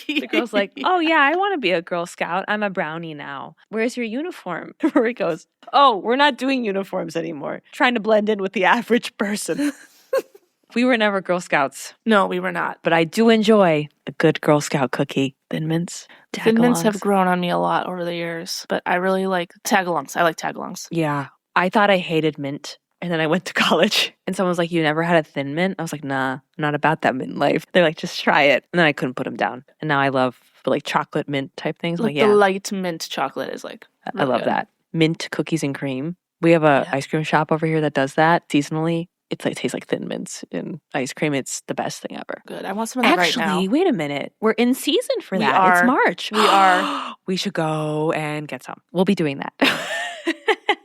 The girl's like, oh, yeah, I want to be a Girl Scout. I'm a brownie now. Where's your uniform? Rory goes, oh, we're not doing uniforms anymore. Trying to blend in with the average person. We were never Girl Scouts. No, we were not. But I do enjoy a good Girl Scout cookie. Thin Mints. Thin Mints have grown on me a lot over the years, but I really like tagalongs. I like tagalongs. Yeah. I thought I hated mint. And then I went to college and someone was like, you never had a Thin Mint? I was like, nah, I'm not about that mint life. They're like, just try it. And then I couldn't put them down. And now I love like chocolate mint type things. Like the light mint chocolate is like really I love that. Mint cookies and cream. We have a ice cream shop over here that does that seasonally. It tastes like Thin Mints in ice cream. It's the best thing ever. Good. I want some of that right now. Actually, wait a minute. We're in season for that. Are. It's March. We are. We should go and get some. We'll be doing that.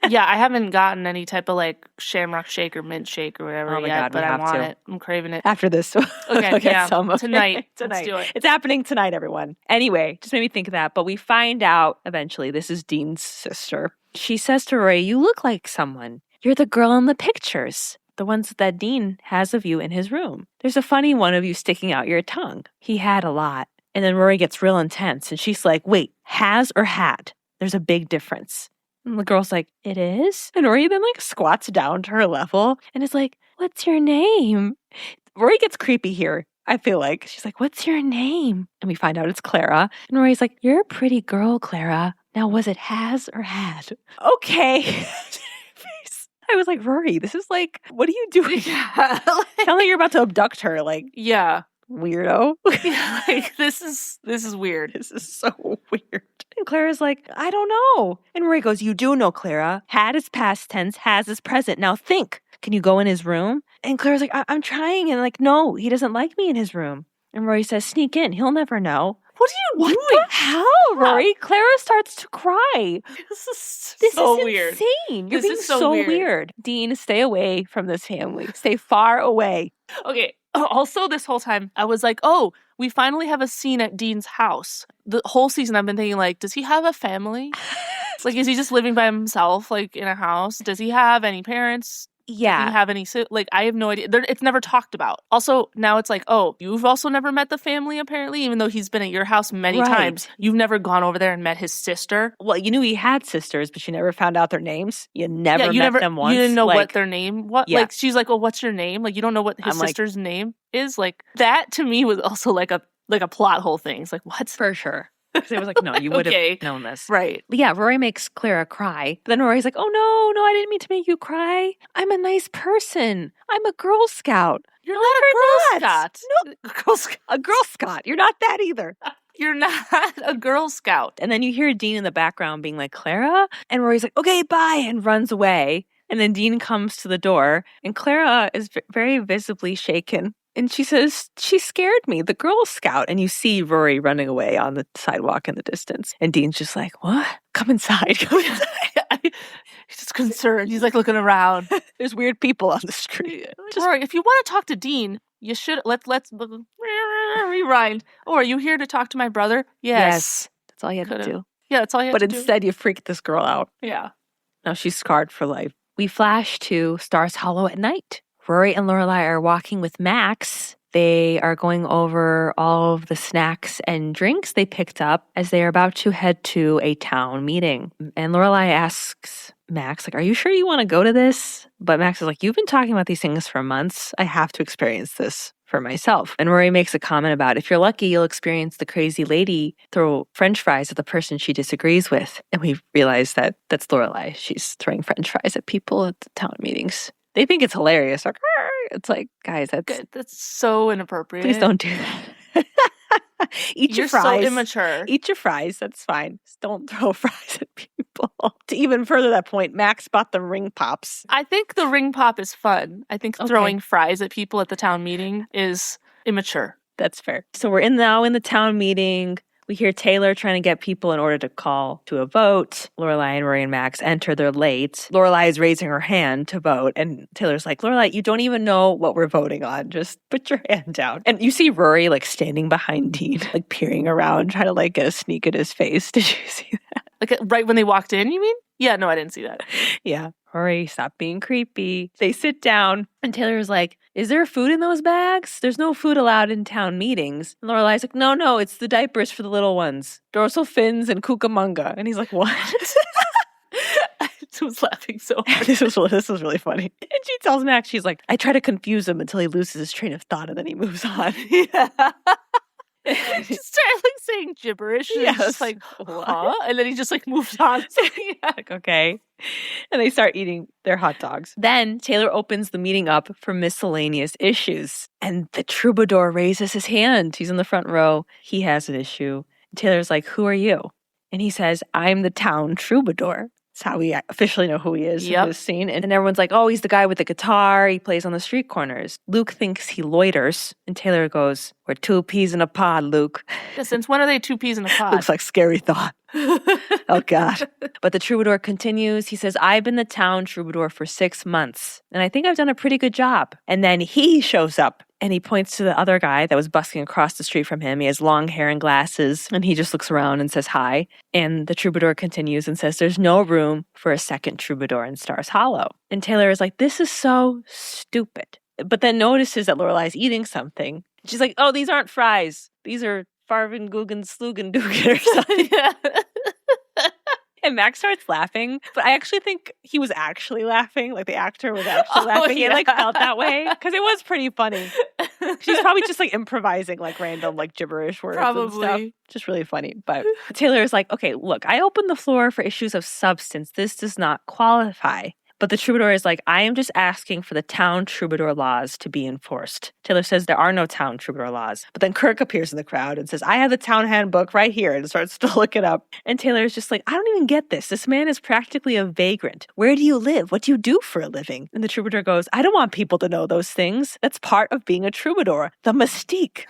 Yeah, I haven't gotten any type of like shamrock shake or mint shake or whatever yet, but I want it. I'm craving it. After this. Okay, yeah. Tonight. Let's do it. It's happening tonight, everyone. Anyway, just made me think of that. But we find out eventually this is Dean's sister. She says to Rory, you look like someone. You're the girl in the pictures. The ones that Dean has of you in his room. There's a funny one of you sticking out your tongue. He had a lot. And then Rory gets real intense and she's like, wait, has or had? There's a big difference. And the girl's like, it is? And Rory then like squats down to her level and is like, what's your name? Rory gets creepy here, I feel like. She's like, what's your name? And we find out it's Clara. And Rory's like, you're a pretty girl, Clara. Now, was it has or had? Okay. I was like, Rory, this is like, what are you doing? Yeah. Sounds like you're about to abduct her. Like, yeah. Weirdo. Like, this is weird. This is so weird. And Clara's like, I don't know. And Rory goes, you do know, Clara. Had is past tense, has is present. Now think. Can you go in his room? And Clara's like, I'm trying. And like, no, he doesn't like me in his room. And Rory says, sneak in. He'll never know. What are you doing? What the hell, Rory? Clara starts to cry. This is so weird. Insane. You're being so weird. Dean, stay away from this family. Stay far away. Okay. Also, this whole time, I was like, oh, we finally have a scene at Dean's house. The whole season, I've been thinking, like, does he have a family? Like, is he just living by himself, like, in a house? Does he have any parents? Yeah. Do you have any, like, I have no idea. It's never talked about. Also, now it's like, oh, you've also never met the family, apparently, even though he's been at your house many times. You've never gone over there and met his sister. Well, you knew he had sisters, but you never found out their names. You never met them once. You didn't know what their name was. Yeah. Like, she's like, well, what's your name? Like, you don't know what his sister's name is. Like, that to me was also like a plot hole thing. It's like, what? For sure. Because it was like, no, you would have known this. Right. But yeah, Rory makes Clara cry. But then Rory's like, oh, no, I didn't mean to make you cry. I'm a nice person. I'm a Girl Scout. You're not a Girl Scout. No, a Girl Scout. You're not that either. You're not a Girl Scout. And then you hear Dean in the background being like, Clara? And Rory's like, okay, bye, and runs away. And then Dean comes to the door, and Clara is very visibly shaken. And she says, she scared me, the Girl Scout. And you see Rory running away on the sidewalk in the distance. And Dean's just like, what? Come inside. Come inside. He's just concerned. He's like looking around. There's weird people on the street. Rory, if you want to talk to Dean, you should, let's rewind. Oh, are you here to talk to my brother? Yes. That's all you had to do. Yeah, that's all you had to do. But instead you freaked this girl out. Yeah. Now she's scarred for life. We flash to Stars Hollow at night. Rory and Lorelai are walking with Max. They are going over all of the snacks and drinks they picked up as they are about to head to a town meeting. And Lorelai asks Max, like, are you sure you want to go to this? But Max is like, you've been talking about these things for months. I have to experience this for myself. And Rory makes a comment about, if you're lucky, you'll experience the crazy lady throw French fries at the person she disagrees with. And we realize that that's Lorelai. She's throwing French fries at people at the town meetings. They think it's hilarious. Like, it's like, guys, that's so inappropriate. Please don't do that. Eat your fries. You're so immature. Eat your fries. That's fine. Just don't throw fries at people. To even further that point, Max bought the ring pops. I think the ring pop is fun. I think throwing fries at people at the town meeting is immature. That's fair. So we're now in the town meeting. We hear Taylor trying to get people in order to call to a vote. Lorelai and Rory and Max enter. They're late. Lorelai is raising her hand to vote. And Taylor's like, Lorelai, you don't even know what we're voting on. Just put your hand down. And you see Rory like standing behind Dean, like peering around, trying to like get a sneak at his face. Did you see that? Like right when they walked in, you mean? Yeah, no, I didn't see that. Yeah. Rory, stop being creepy. They sit down, and Taylor's like, is there food in those bags? There's no food allowed in town meetings. And Lorelai's like, no, it's the diapers for the little ones. Dorsal fins and cucamonga. And he's like, what? I was laughing so hard. This was really funny. And she tells Max, she's like, I try to confuse him until he loses his train of thought, and then he moves on. Yeah. Just started like saying gibberish. And Yes. just like, huh? And then he just like moved on. So, yeah. Like, okay. And they start eating their hot dogs. Then Taylor opens the meeting up for miscellaneous issues. And the troubadour raises his hand. He's in the front row. He has an issue. Taylor's like, who are you? And he says, I'm the town troubadour. That's how we officially know who he is in this scene. And then everyone's like, oh, he's the guy with the guitar. He plays on the street corners. Luke thinks he loiters. And Taylor goes, we're 2 peas in a pod, Luke. Yeah, since when are they 2 peas in a pod? Looks like scary thought. Oh, God. But the troubadour continues. He says, I've been the town troubadour for 6 months, and I think I've done a pretty good job. And then he shows up, and he points to the other guy that was busking across the street from him. He has long hair and glasses, and he just looks around and says hi. And the troubadour continues and says, there's no room for a second troubadour in Stars Hollow. And Taylor is like, this is so stupid. But then notices that Lorelai's eating something. She's like, oh, these aren't fries. These are Farvin Guggen Slugen Dugan or something. Yeah. And Max starts laughing, but I actually think he was actually laughing. Like the actor was actually laughing. Yeah. He like felt that way because it was pretty funny. She's probably just like improvising like random like gibberish words and stuff. Just really funny. But Taylor is like, okay, look, I opened the floor for issues of substance. This does not qualify. But the troubadour is like, I am just asking for the town troubadour laws to be enforced. Taylor says there are no town troubadour laws. But then Kirk appears in the crowd and says, I have the town handbook right here, and starts to look it up. And Taylor is just like, I don't even get this. This man is practically a vagrant. Where do you live? What do you do for a living? And the troubadour goes, I don't want people to know those things. That's part of being a troubadour. The mystique.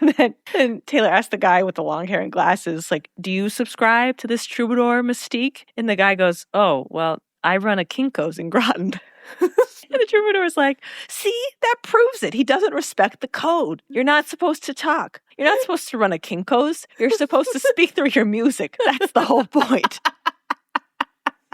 And then Taylor asked the guy with the long hair and glasses, like, do you subscribe to this troubadour mystique? And the guy goes, oh, well, I run a Kinko's in Groton. And the troubadour is like, see, that proves it. He doesn't respect the code. You're not supposed to talk. You're not supposed to run a Kinko's. You're supposed to speak through your music. That's the whole point.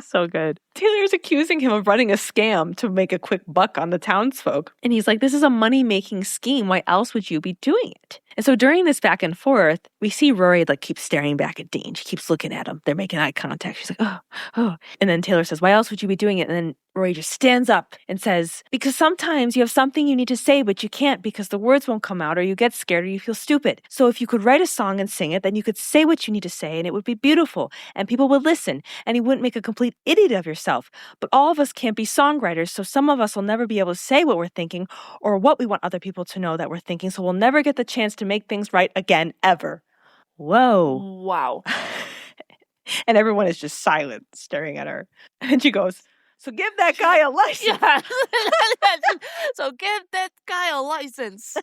So good. Taylor is accusing him of running a scam to make a quick buck on the townsfolk. And he's like, this is a money-making scheme. Why else would you be doing it? And so during this back and forth, we see Rory like keep staring back at Dean. She keeps looking at him. They're making eye contact. She's like, oh. And then Taylor says, why else would you be doing it? And then Rory just stands up and says, because sometimes you have something you need to say, but you can't because the words won't come out, or you get scared, or you feel stupid. So if you could write a song and sing it, then you could say what you need to say, and it would be beautiful, and people would listen, and you wouldn't make a complete idiot of yourself. But all of us can't be songwriters, so some of us will never be able to say what we're thinking or what we want other people to know that we're thinking, so we'll never get the chance to make things right again, ever. Whoa. Wow. And everyone is just silent, staring at her. And she goes, so give that guy a license. Yeah. So give that guy a license.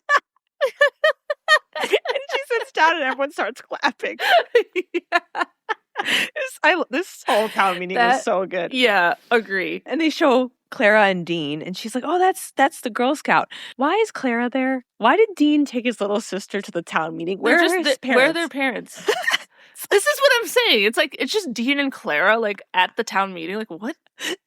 And she sits down and everyone starts clapping. Yeah. This whole town meeting was so good. Yeah, agree. And they show Clara and Dean, and she's like, oh, that's the Girl Scout. Why is Clara there? Why did Dean take his little sister to the town meeting? Where are his parents? Where are their parents? This is what I'm saying. It's just Dean and Clara like at the town meeting. Like, what?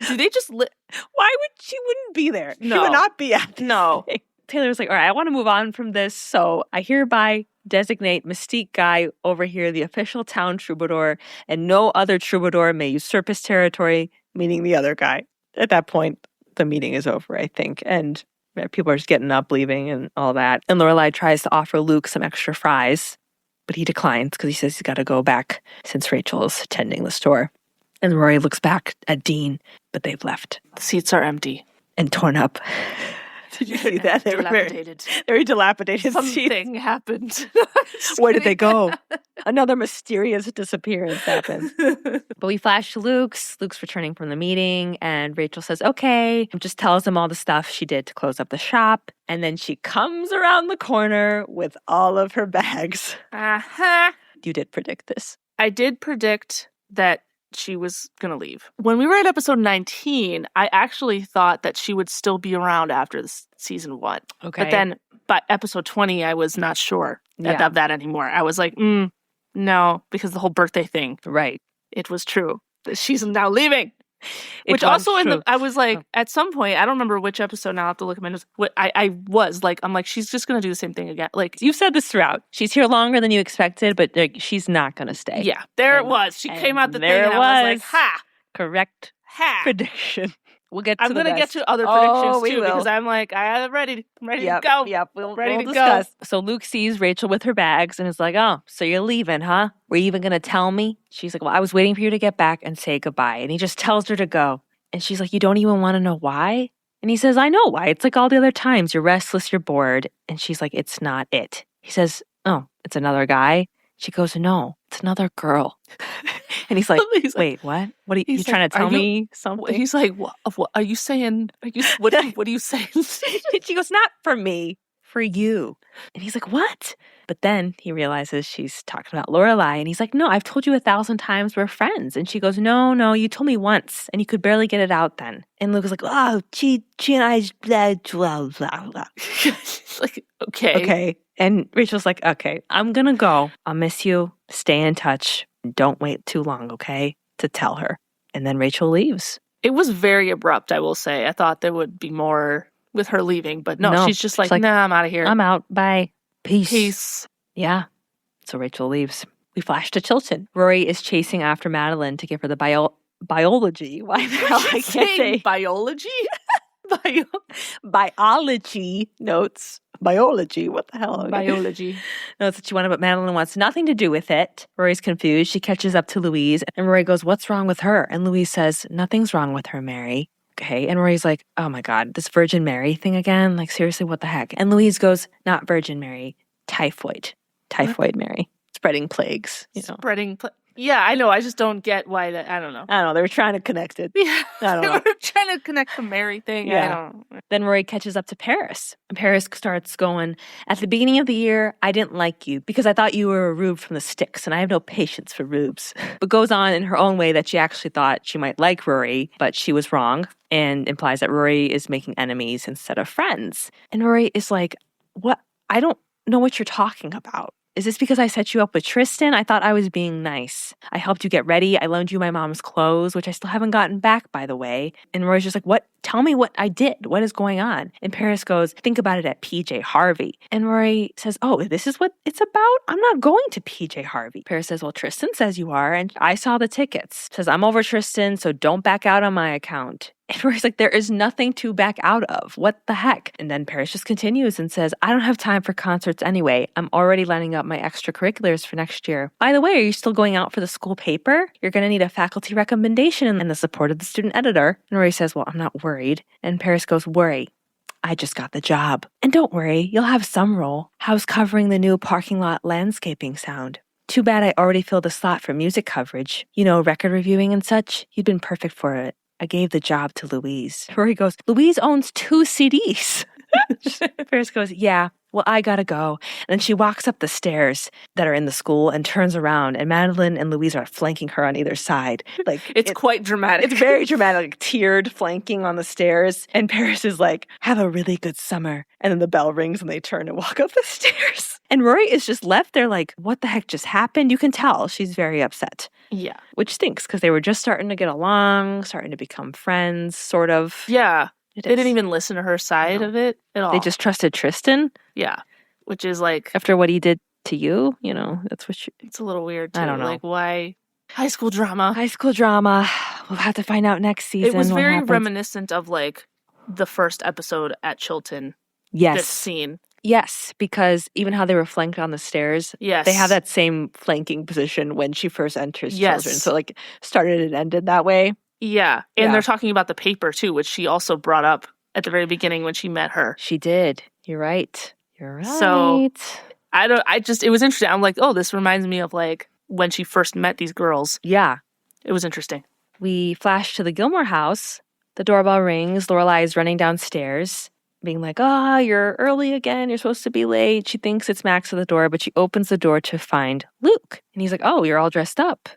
Do they just Why would she wouldn't be there? No. She would not be at this No. meeting. Taylor's like, all right, I want to move on from this, so I hereby designate Mystique Guy over here the official town troubadour, and no other troubadour may usurp his territory, meaning the other guy. At that point, the meeting is over, I think, and people are just getting up, leaving, and all that. And Lorelai tries to offer Luke some extra fries, but he declines because he says he's got to go back since Rachel is attending the store. And Rory looks back at Dean, but they've left. The seats are empty And torn up. Did you see that? They were very dilapidated. Something happened. Where did they go? Another mysterious disappearance happened. But we flash to Luke's. Luke's returning from the meeting, and Rachel says, okay, just tells him all the stuff she did to close up the shop. And then she comes around the corner with all of her bags. Uh-huh. You did predict this. I did predict that she was going to leave. When we were at episode 19, I actually thought that she would still be around after this season 1. Okay. But then by episode 20, I was not sure of that anymore. I was like, no, because the whole birthday thing. Right. It was true. She's now leaving. Which also I was like, at some point, I don't remember which episode now, I have to look at my notes. I was like, I'm like, she's just going to do the same thing again. Like, you've said this throughout. She's here longer than you expected, but like, she's not going to stay. Yeah, it was. She came out the thing and I was like, ha! Correct prediction. We'll get to I'm going to get to other predictions too, because I'm like, I'm ready to go. Yep, we'll discuss. So Luke sees Rachel with her bags and is like, oh, so you're leaving, huh? Were you even going to tell me? She's like, well, I was waiting for you to get back and say goodbye. And he just tells her to go. And she's like, you don't even want to know why? And he says, I know why. It's like all the other times. You're restless, you're bored. And she's like, it's not it. He says, oh, it's another guy? She goes, no, it's another girl. And he's like, wait, what? What are you trying to tell me something? He's like, what are you saying? What are you saying? She goes, not for me, for you. And he's like, what? But then he realizes she's talking about Lorelai. And he's like, no, I've told you 1,000 times we're friends. And she goes, no, you told me once. And you could barely get it out then. And Luke is like, oh, she and I, blah, blah, blah, blah. Like, okay. And Rachel's like, okay, I'm going to go. I'll miss you. Stay in touch. Don't wait too long, okay, to tell her. And then Rachel leaves. It was very abrupt, I will say. I thought there would be more with her leaving. But no, she's just like, nah, I'm out of here. I'm out. Bye. Peace. Yeah. So Rachel leaves. We flash to Chilton. Rory is chasing after Madeline to give her the biology. Why the hell I can't say biology? Biology notes. Biology. What the hell? Biology. Notes that she wanted, but Madeline wants nothing to do with it. Rory's confused. She catches up to Louise, and Rory goes, what's wrong with her? And Louise says, nothing's wrong with her, Mary. Okay. And Rory's like, oh my God, this Virgin Mary thing again? Like, seriously, what the heck? And Louise goes, not Virgin Mary, typhoid. Typhoid Mary. Spreading plagues, Yeah, I know. I just don't get why that. I don't know. They were trying to connect it. Yeah. I don't know. They were trying to connect the Mary thing. Yeah. I don't know. Then Rory catches up to Paris. And Paris starts going, at the beginning of the year, I didn't like you because I thought you were a rube from the sticks, and I have no patience for rubes. But goes on in her own way that she actually thought she might like Rory, but she was wrong, and implies that Rory is making enemies instead of friends. And Rory is like, what? I don't know what you're talking about. Is this because I set you up with Tristan? I thought I was being nice. I helped you get ready. I loaned you my mom's clothes, which I still haven't gotten back, by the way. And Rory's just like, what? Tell me what I did. What is going on? And Paris goes, think about it at PJ Harvey. And Rory says, oh, this is what it's about? I'm not going to PJ Harvey. Paris says, well, Tristan says you are, and I saw the tickets. Says, I'm over Tristan, so don't back out on my account. And Rory's like, there is nothing to back out of. What the heck? And then Paris just continues and says, I don't have time for concerts anyway. I'm already lining up my extracurriculars for next year. By the way, are you still going out for the school paper? You're going to need a faculty recommendation and the support of the student editor. And Rory says, well, I'm not worried. And Paris goes, worry. I just got the job. And don't worry, you'll have some role. How's covering the new parking lot landscaping sound? Too bad I already filled a slot for music coverage. You know, record reviewing and such. You'd been perfect for it. I gave the job to Louise. Rory goes, Louise owns 2 CDs. Paris goes, yeah, well, I gotta go. And then she walks up the stairs that are in the school and turns around, and Madeline and Louise are flanking her on either side. Like it's quite dramatic. It's very dramatic, like tiered flanking on the stairs. And Paris is like, have a really good summer. And then the bell rings and they turn and walk up the stairs. And Rory is just left there like, what the heck just happened? You can tell she's very upset. Yeah. Which stinks because they were just starting to get along, starting to become friends, sort of. Yeah. They didn't even listen to her side of it at all. They just trusted Tristan. Yeah. Which is like... after what he did to you, you know, that's what you... It's a little weird, too. I don't know. Like, why... High school drama. High school drama. We'll have to find out next season. It was very reminiscent of, like, the first episode at Chilton. Yes. This scene. Yes, because even how they were flanked on the stairs, yes, they have that same flanking position when she first enters yes. children. So, like, started and ended that way. Yeah. And they're talking about the paper, too, which she also brought up at the very beginning when she met her. She did. You're right. You're right. So, it was interesting. I'm like, oh, this reminds me of, like, when she first met these girls. Yeah. It was interesting. We flash to the Gilmore house. The doorbell rings. Lorelai is running downstairs, being like, you're early again. You're supposed to be late. She thinks it's Max at the door, but she opens the door to find Luke. And he's like, oh, you're all dressed up.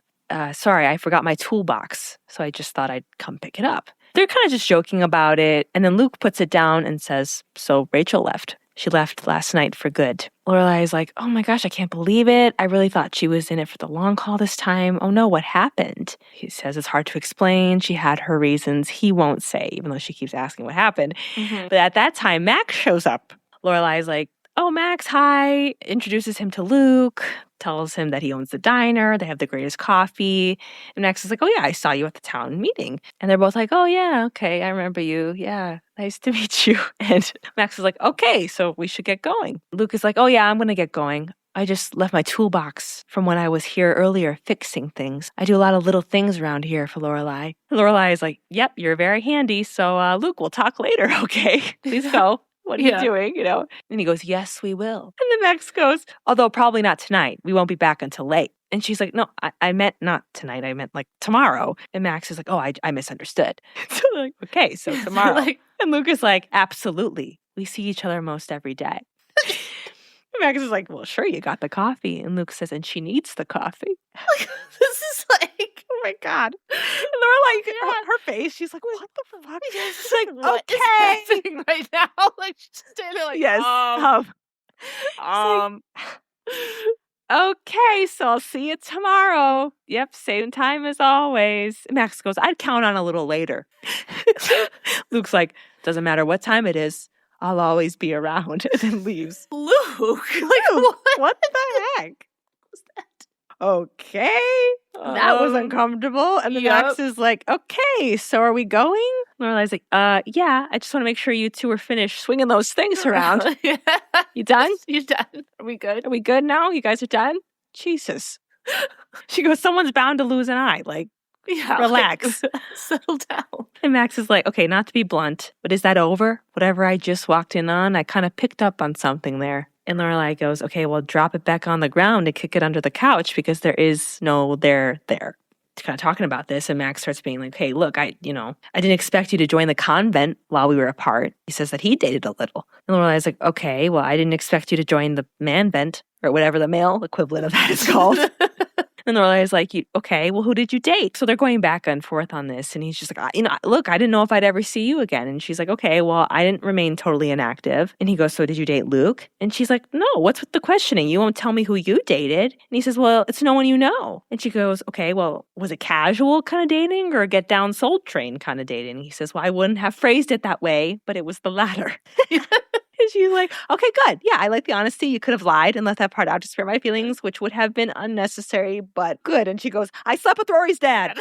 Sorry, I forgot my toolbox. So I just thought I'd come pick it up. They're kind of just joking about it. And then Luke puts it down and says, so Rachel left. She left last night for good. Lorelai is like, oh my gosh, I can't believe it. I really thought she was in it for the long haul this time. Oh no, what happened? He says it's hard to explain. She had her reasons. He won't say, even though she keeps asking what happened. Mm-hmm. But at that time, Max shows up. Lorelai is like, oh, Max, hi. Introduces him to Luke, tells him that he owns the diner. They have the greatest coffee. And Max is like, oh, yeah, I saw you at the town meeting. And they're both like, oh, yeah, okay, I remember you. Yeah, nice to meet you. And Max is like, okay, so we should get going. Luke is like, oh, yeah, I'm going to get going. I just left my toolbox from when I was here earlier fixing things. I do a lot of little things around here for Lorelai. Lorelai is like, yep, you're very handy. So, Luke, we'll talk later, okay? Please go. What are you doing? And he goes, yes, we will. And then Max goes, although probably not tonight. We won't be back until late. And she's like, no, I meant not tonight. I meant like tomorrow. And Max is like, oh, I misunderstood. So they're like, okay, so tomorrow. And Luke is like, absolutely. We see each other most every day. And Max is like, well, sure, you got the coffee. And Luke says, and she needs the coffee. This is like, oh my God. And Lorelai, her face, she's like, what the fuck? She's like, what is happening right now? Like, she's standing there like, yes. Okay, so I'll see you tomorrow. Yep, same time as always. Max goes, I'd count on a little later. Luke's like, doesn't matter what time it is. I'll always be around. And then leaves. Luke, like, what the heck was that? Okay. That was uncomfortable. And then Max is like, okay, so are we going? Lorelai's like, yeah, I just want to make sure you two are finished swinging those things around. You done? You done? Are we good? Are we good now? You guys are done? Jesus. She goes, someone's bound to lose an eye. Like, relax. Like, settle down. And Max is like, okay, not to be blunt, but is that over? Whatever I just walked in on, I kind of picked up on something there. And Lorelai goes, okay, well, drop it back on the ground and kick it under the couch because there is no there. Kind of talking about this, and Max starts being like, hey, look, I didn't expect you to join the convent while we were apart. He says that he dated a little. And Lorelai's like, okay, well, I didn't expect you to join the man-vent, or whatever the male equivalent of that is called. And Lorelai's like, okay, well, who did you date? So they're going back and forth on this. And he's just like, look, I didn't know if I'd ever see you again. And she's like, okay, well, I didn't remain totally inactive. And he goes, so did you date Luke? And she's like, no, what's with the questioning? You won't tell me who you dated. And he says, well, it's no one you know. And she goes, okay, well, was it casual kind of dating or get down soul train kind of dating? And he says, well, I wouldn't have phrased it that way, but it was the latter. And she's like, okay, good. Yeah, I like the honesty. You could have lied and left that part out to spare my feelings, which would have been unnecessary, but good. And she goes, I slept with Rory's dad.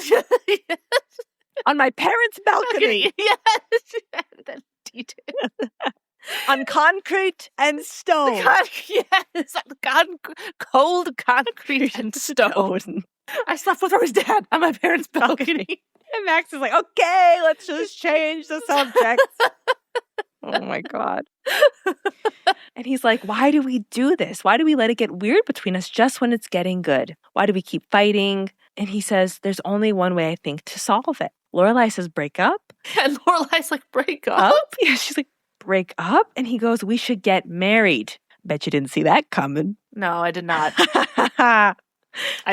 On my parents' balcony. Yes. That detail. On concrete and stone. Yes. Cold concrete and stone. I slept with Rory's dad on my parents' balcony. And Max is like, okay, let's just change the subject. Oh my God. And he's like, why do we do this? Why do we let it get weird between us just when it's getting good? Why do we keep fighting? And he says, there's only one way, I think, to solve it. Lorelai says, break up. And Lorelai's like, break up? Yeah, she's like, break up? And he goes, we should get married. Bet you didn't see that coming. No, I did not. I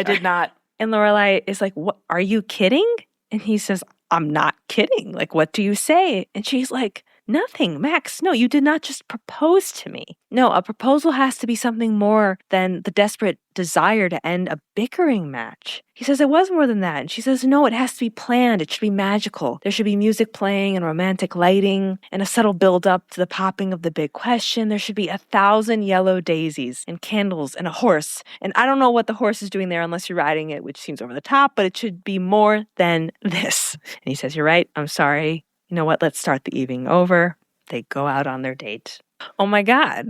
did not. And Lorelai is like, what? Are you kidding? And he says, I'm not kidding. Like, what do you say? And she's like, nothing, Max. No, you did not just propose to me. No, a proposal has to be something more than the desperate desire to end a bickering match. He says it was more than that. And she says, no, it has to be planned. It should be magical. There should be music playing and romantic lighting and a subtle build-up to the popping of the big question. There should be 1,000 yellow daisies and candles and a horse. And I don't know what the horse is doing there unless you're riding it, which seems over the top, but it should be more than this. And he says, you're right. I'm sorry. You know what? Let's start the evening over. They go out on their date. Oh my God.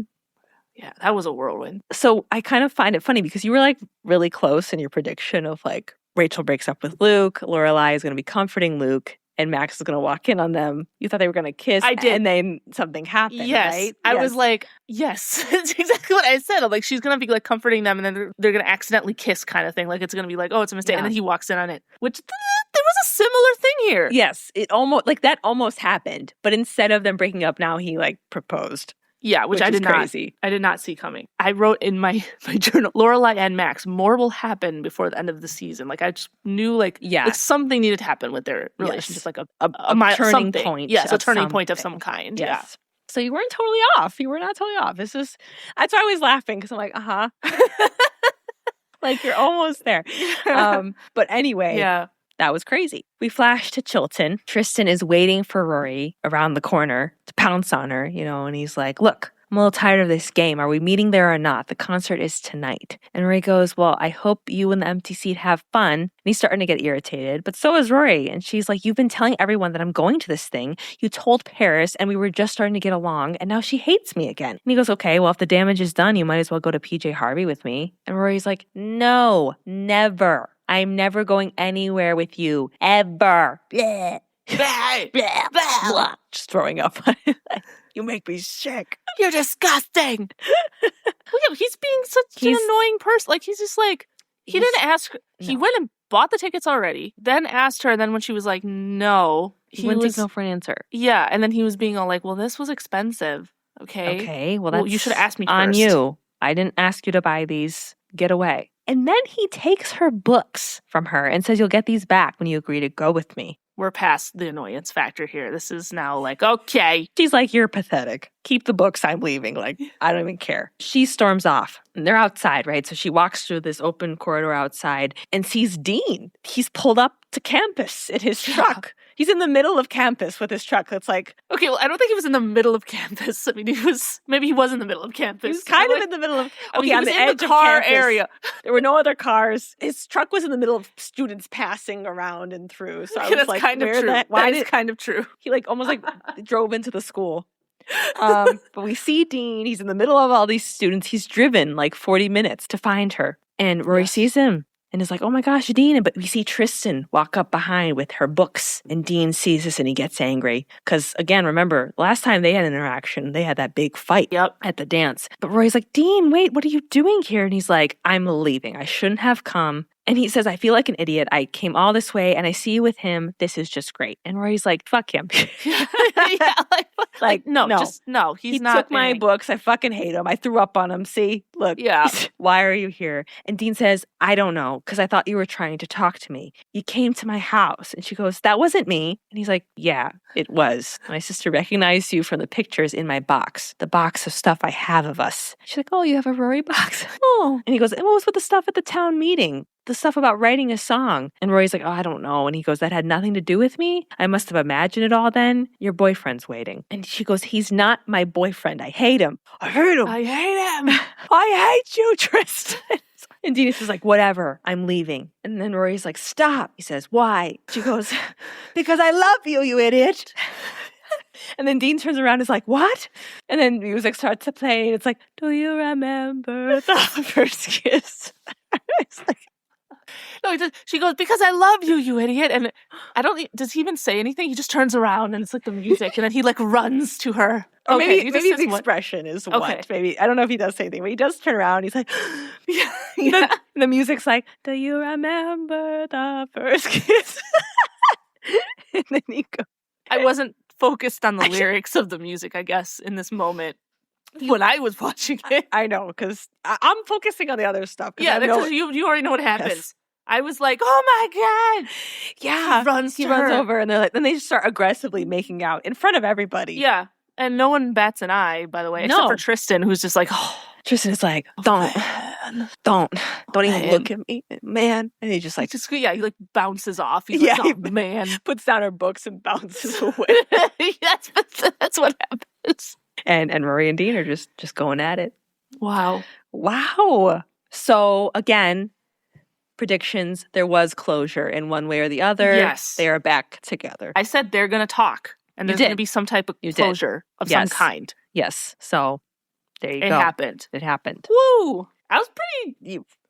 Yeah, that was a whirlwind. So I kind of find it funny because you were like really close in your prediction of like Rachel breaks up with Luke, Lorelai is going to be comforting Luke, and Max is going to walk in on them. You thought they were going to kiss. I did. And then something happened, yes. right? I was like, yes. That's exactly what I said. I'm like, she's going to be like comforting them and then they're going to accidentally kiss kind of thing. Like it's going to be like, oh, it's a mistake. Yeah. And then he walks in on it, which there was a similar thing here. Yes. It almost happened. But instead of them breaking up, now he like proposed. Yeah, which I did not see coming. I wrote in my journal, Lorelai and Max, more will happen before the end of the season. Like I just knew like something needed to happen with their relationship, like a turning point. Yes, a turning point of some kind. Yes. So you weren't totally off. You were not totally off. That's why I was laughing because I'm like, like you're almost there. But anyway, Yeah. that was crazy. We flash to Chilton. Tristan is waiting for Rory around the corner to pounce on her, and he's like, look, I'm a little tired of this game. Are we meeting there or not? The concert is tonight. And Rory goes, well, I hope you and the empty seat have fun. And he's starting to get irritated, but so is Rory. And she's like, you've been telling everyone that I'm going to this thing. You told Paris and we were just starting to get along and now she hates me again. And he goes, okay, well, if the damage is done, you might as well go to PJ Harvey with me. And Rory's like, no, never. I'm never going anywhere with you, ever. Blah. Blah. Blah. Blah. Just throwing up. You make me sick. You're disgusting. Well, yeah, he's being such an annoying person. Like, he's just like, he didn't ask her. No. He went and bought the tickets already, then asked her, and then when she was like, no. He wouldn't take no for an answer. Yeah, and then he was being all like, well, this was expensive. Okay, well, you should have asked me first. On you. I didn't ask you to buy these. Get away. And then he takes her books from her and says, you'll get these back when you agree to go with me. We're past the annoyance factor here. This is now like, okay. She's like, you're pathetic. Keep the books. I'm leaving. Like, I don't even care. She storms off. And they're outside, right? So she walks through this open corridor outside and sees Dean. He's pulled up to campus in his truck. He's in the middle of campus with his truck. It's like... Okay, well, I don't think he was in the middle of campus. I mean, maybe he was in the middle of campus. He was kind of in the middle of... Okay, on the edge of car area. There were no other cars. His truck was in the middle of students passing around and through. So I was like, kind of true. That is kind of true. He almost drove into the school. But we see Dean. He's in the middle of all these students. He's driven 40 minutes to find her. And Rory sees him. And is like, oh my gosh, Dean. But we see Tristan walk up behind with her books. And Dean sees this and he gets angry. Because again, remember, last time they had an interaction, they had that big fight at the dance. But Rory's like, Dean, wait, what are you doing here? And he's like, I'm leaving. I shouldn't have come. And he says, I feel like an idiot. I came all this way and I see you with him. This is just great. And Rory's like, fuck him. No, he's not. He took my books. I fucking hate him. I threw up on him. See, look. Yeah. Why are you here? And Dean says, I don't know, because I thought you were trying to talk to me. You came to my house. And she goes, that wasn't me. And he's like, yeah, it was. My sister recognized you from the pictures in my box, the box of stuff I have of us. She's like, oh, you have a Rory box? Oh. And he goes, and what was with the stuff at the town meeting? The stuff about writing a song. And Rory's like, oh, I don't know. And he goes, that had nothing to do with me? I must have imagined it all then. Your boyfriend's waiting. And she goes, he's not my boyfriend. I hate him. I hate him. I hate him. I hate you, Tristan. And Dean's is like, whatever, I'm leaving. And then Rory's like, stop. He says, why? She goes, because I love you, you idiot. And then Dean turns around and is like, what? And then music starts to play. And it's like, do you remember the first kiss? It's like, no, she goes, because I love you, you idiot. And does he even say anything? He just turns around and it's like the music. And then he runs to her. Or maybe the expression is what. Maybe, I don't know if he does say anything, but he does turn around. He's like, yeah. The music's like, do you remember the first kiss? And then he goes. I wasn't focused on the lyrics of the music, I guess, in this moment. When I was watching it. I know, because I'm focusing on the other stuff. Yeah, because you already know what happens. Yes. I was like, oh my God. Yeah. He runs over and then they just start aggressively making out in front of everybody. Yeah. And no one bats an eye, by the way, except for Tristan, who's just like, oh. Tristan is like, don't even look at me, man. And he just he bounces off. He's like, oh, man. Puts down her books and bounces away. That's what happens. And Rory and Dean are just going at it. Wow. So again, predictions, there was closure in one way or the other. Yes. They are back together. I said they're going to talk. And there's going to be some type of closure of some kind. Yes. So there you go. It happened. Woo! I was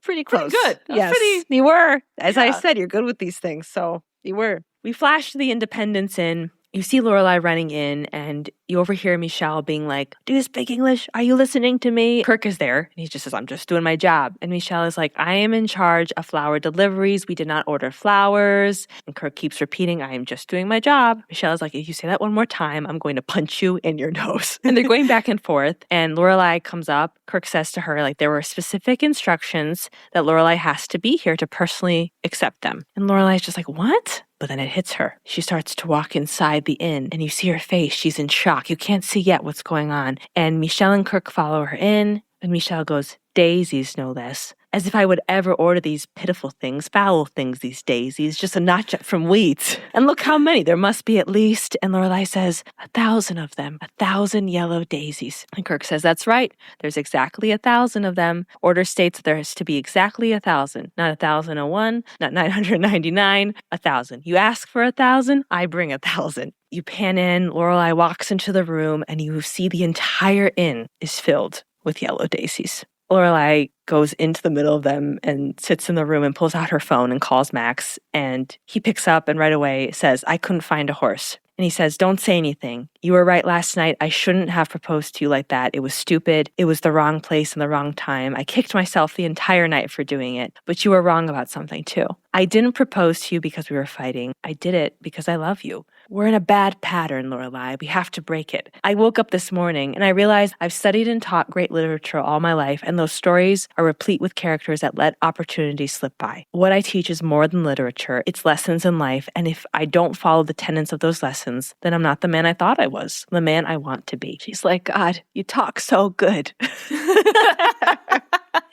pretty close. Pretty good. Yes, you were. As I said, you're good with these things. So you were. We flashed to the Independence Inn. You see Lorelai running in and you overhear Michelle being like, do you speak English? Are you listening to me? Kirk is there and he just says, I'm just doing my job. And Michelle is like, I am in charge of flower deliveries. We did not order flowers. And Kirk keeps repeating, I am just doing my job. Michelle is like, if you say that one more time, I'm going to punch you in your nose. And they're going back and forth. And Lorelai comes up. Kirk says to her, there were specific instructions that Lorelai has to be here to personally accept them. And Lorelai is just like, what? But then it hits her. She starts to walk inside the inn, and you see her face. She's in shock. You can't see yet what's going on. And Michelle and Kirk follow her in, and Michelle goes, "Daisies, no less. As if I would ever order these pitiful things, foul things, these daisies, just a notch up from wheat. And look how many. There must be at least," and Lorelai says, 1,000 of them, 1,000 yellow daisies. And Kirk says, "That's right. There's exactly 1,000 of them. Order states that there has to be exactly 1,000. Not 1,001, not 999, 1,000. You ask for 1,000, I bring 1,000. You pan in, Lorelai walks into the room, and you see the entire inn is filled with yellow daisies. Lorelai goes into the middle of them and sits in the room and pulls out her phone and calls Max. And he picks up and right away says, "I couldn't find a horse." And he says, "Don't say anything. You were right last night. I shouldn't have proposed to you like that. It was stupid. It was the wrong place and the wrong time. I kicked myself the entire night for doing it. But you were wrong about something too. I didn't propose to you because we were fighting. I did it because I love you. We're in a bad pattern, Lorelai. We have to break it. I woke up this morning and I realized I've studied and taught great literature all my life, and those stories are replete with characters that let opportunities slip by. What I teach is more than literature. It's lessons in life, and if I don't follow the tenets of those lessons, then I'm not the man I thought I was, the man I want to be." She's like, "God, you talk so good."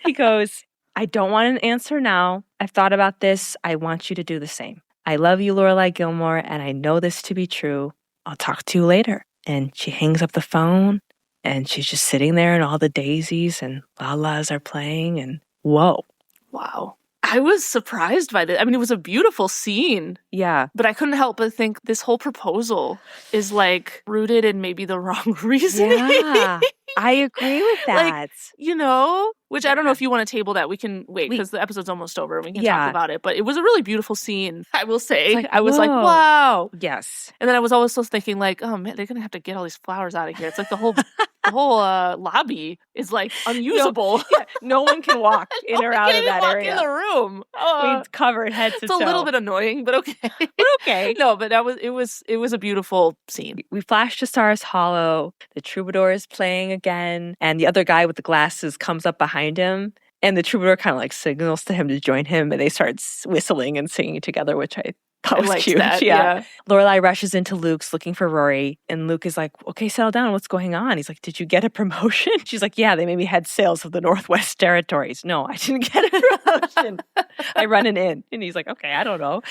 He goes, "I don't want an answer now. I've thought about this. I want you to do the same. I love you, Lorelai Gilmore, and I know this to be true. I'll talk to you later." And she hangs up the phone, and she's just sitting there, and all the daisies and la-las are playing, and whoa. Wow. I was surprised by this. I mean, it was a beautiful scene. Yeah. But I couldn't help but think this whole proposal is like rooted in maybe the wrong reason. Yeah. I agree with that. Like, which I don't know if you want to table that. We can wait because the episode's almost over. We can talk about it. But it was a really beautiful scene, I will say. Like, I was like, wow. Yes. And then I was also thinking like, oh man, they're going to have to get all these flowers out of here. It's like the whole lobby is like unusable. No one can walk in or out of that area. In the room. It's covered head to toe. It's a little bit annoying, but okay. But okay. No, but it was a beautiful scene. We flash to Stars Hollow. The Troubadour is playing again, and the other guy with the glasses comes up behind him, and the Troubadour kind of like signals to him to join him, and they start whistling and singing together, which I thought was cute. That, yeah. Lorelai rushes into Luke's looking for Rory, and Luke is like, "Okay, settle down. What's going on?" He's like, "Did you get a promotion?" She's like, "Yeah, they made me head sales of the Northwest Territories." "No, I didn't get a promotion. I run an inn." And he's like, "Okay, I don't know."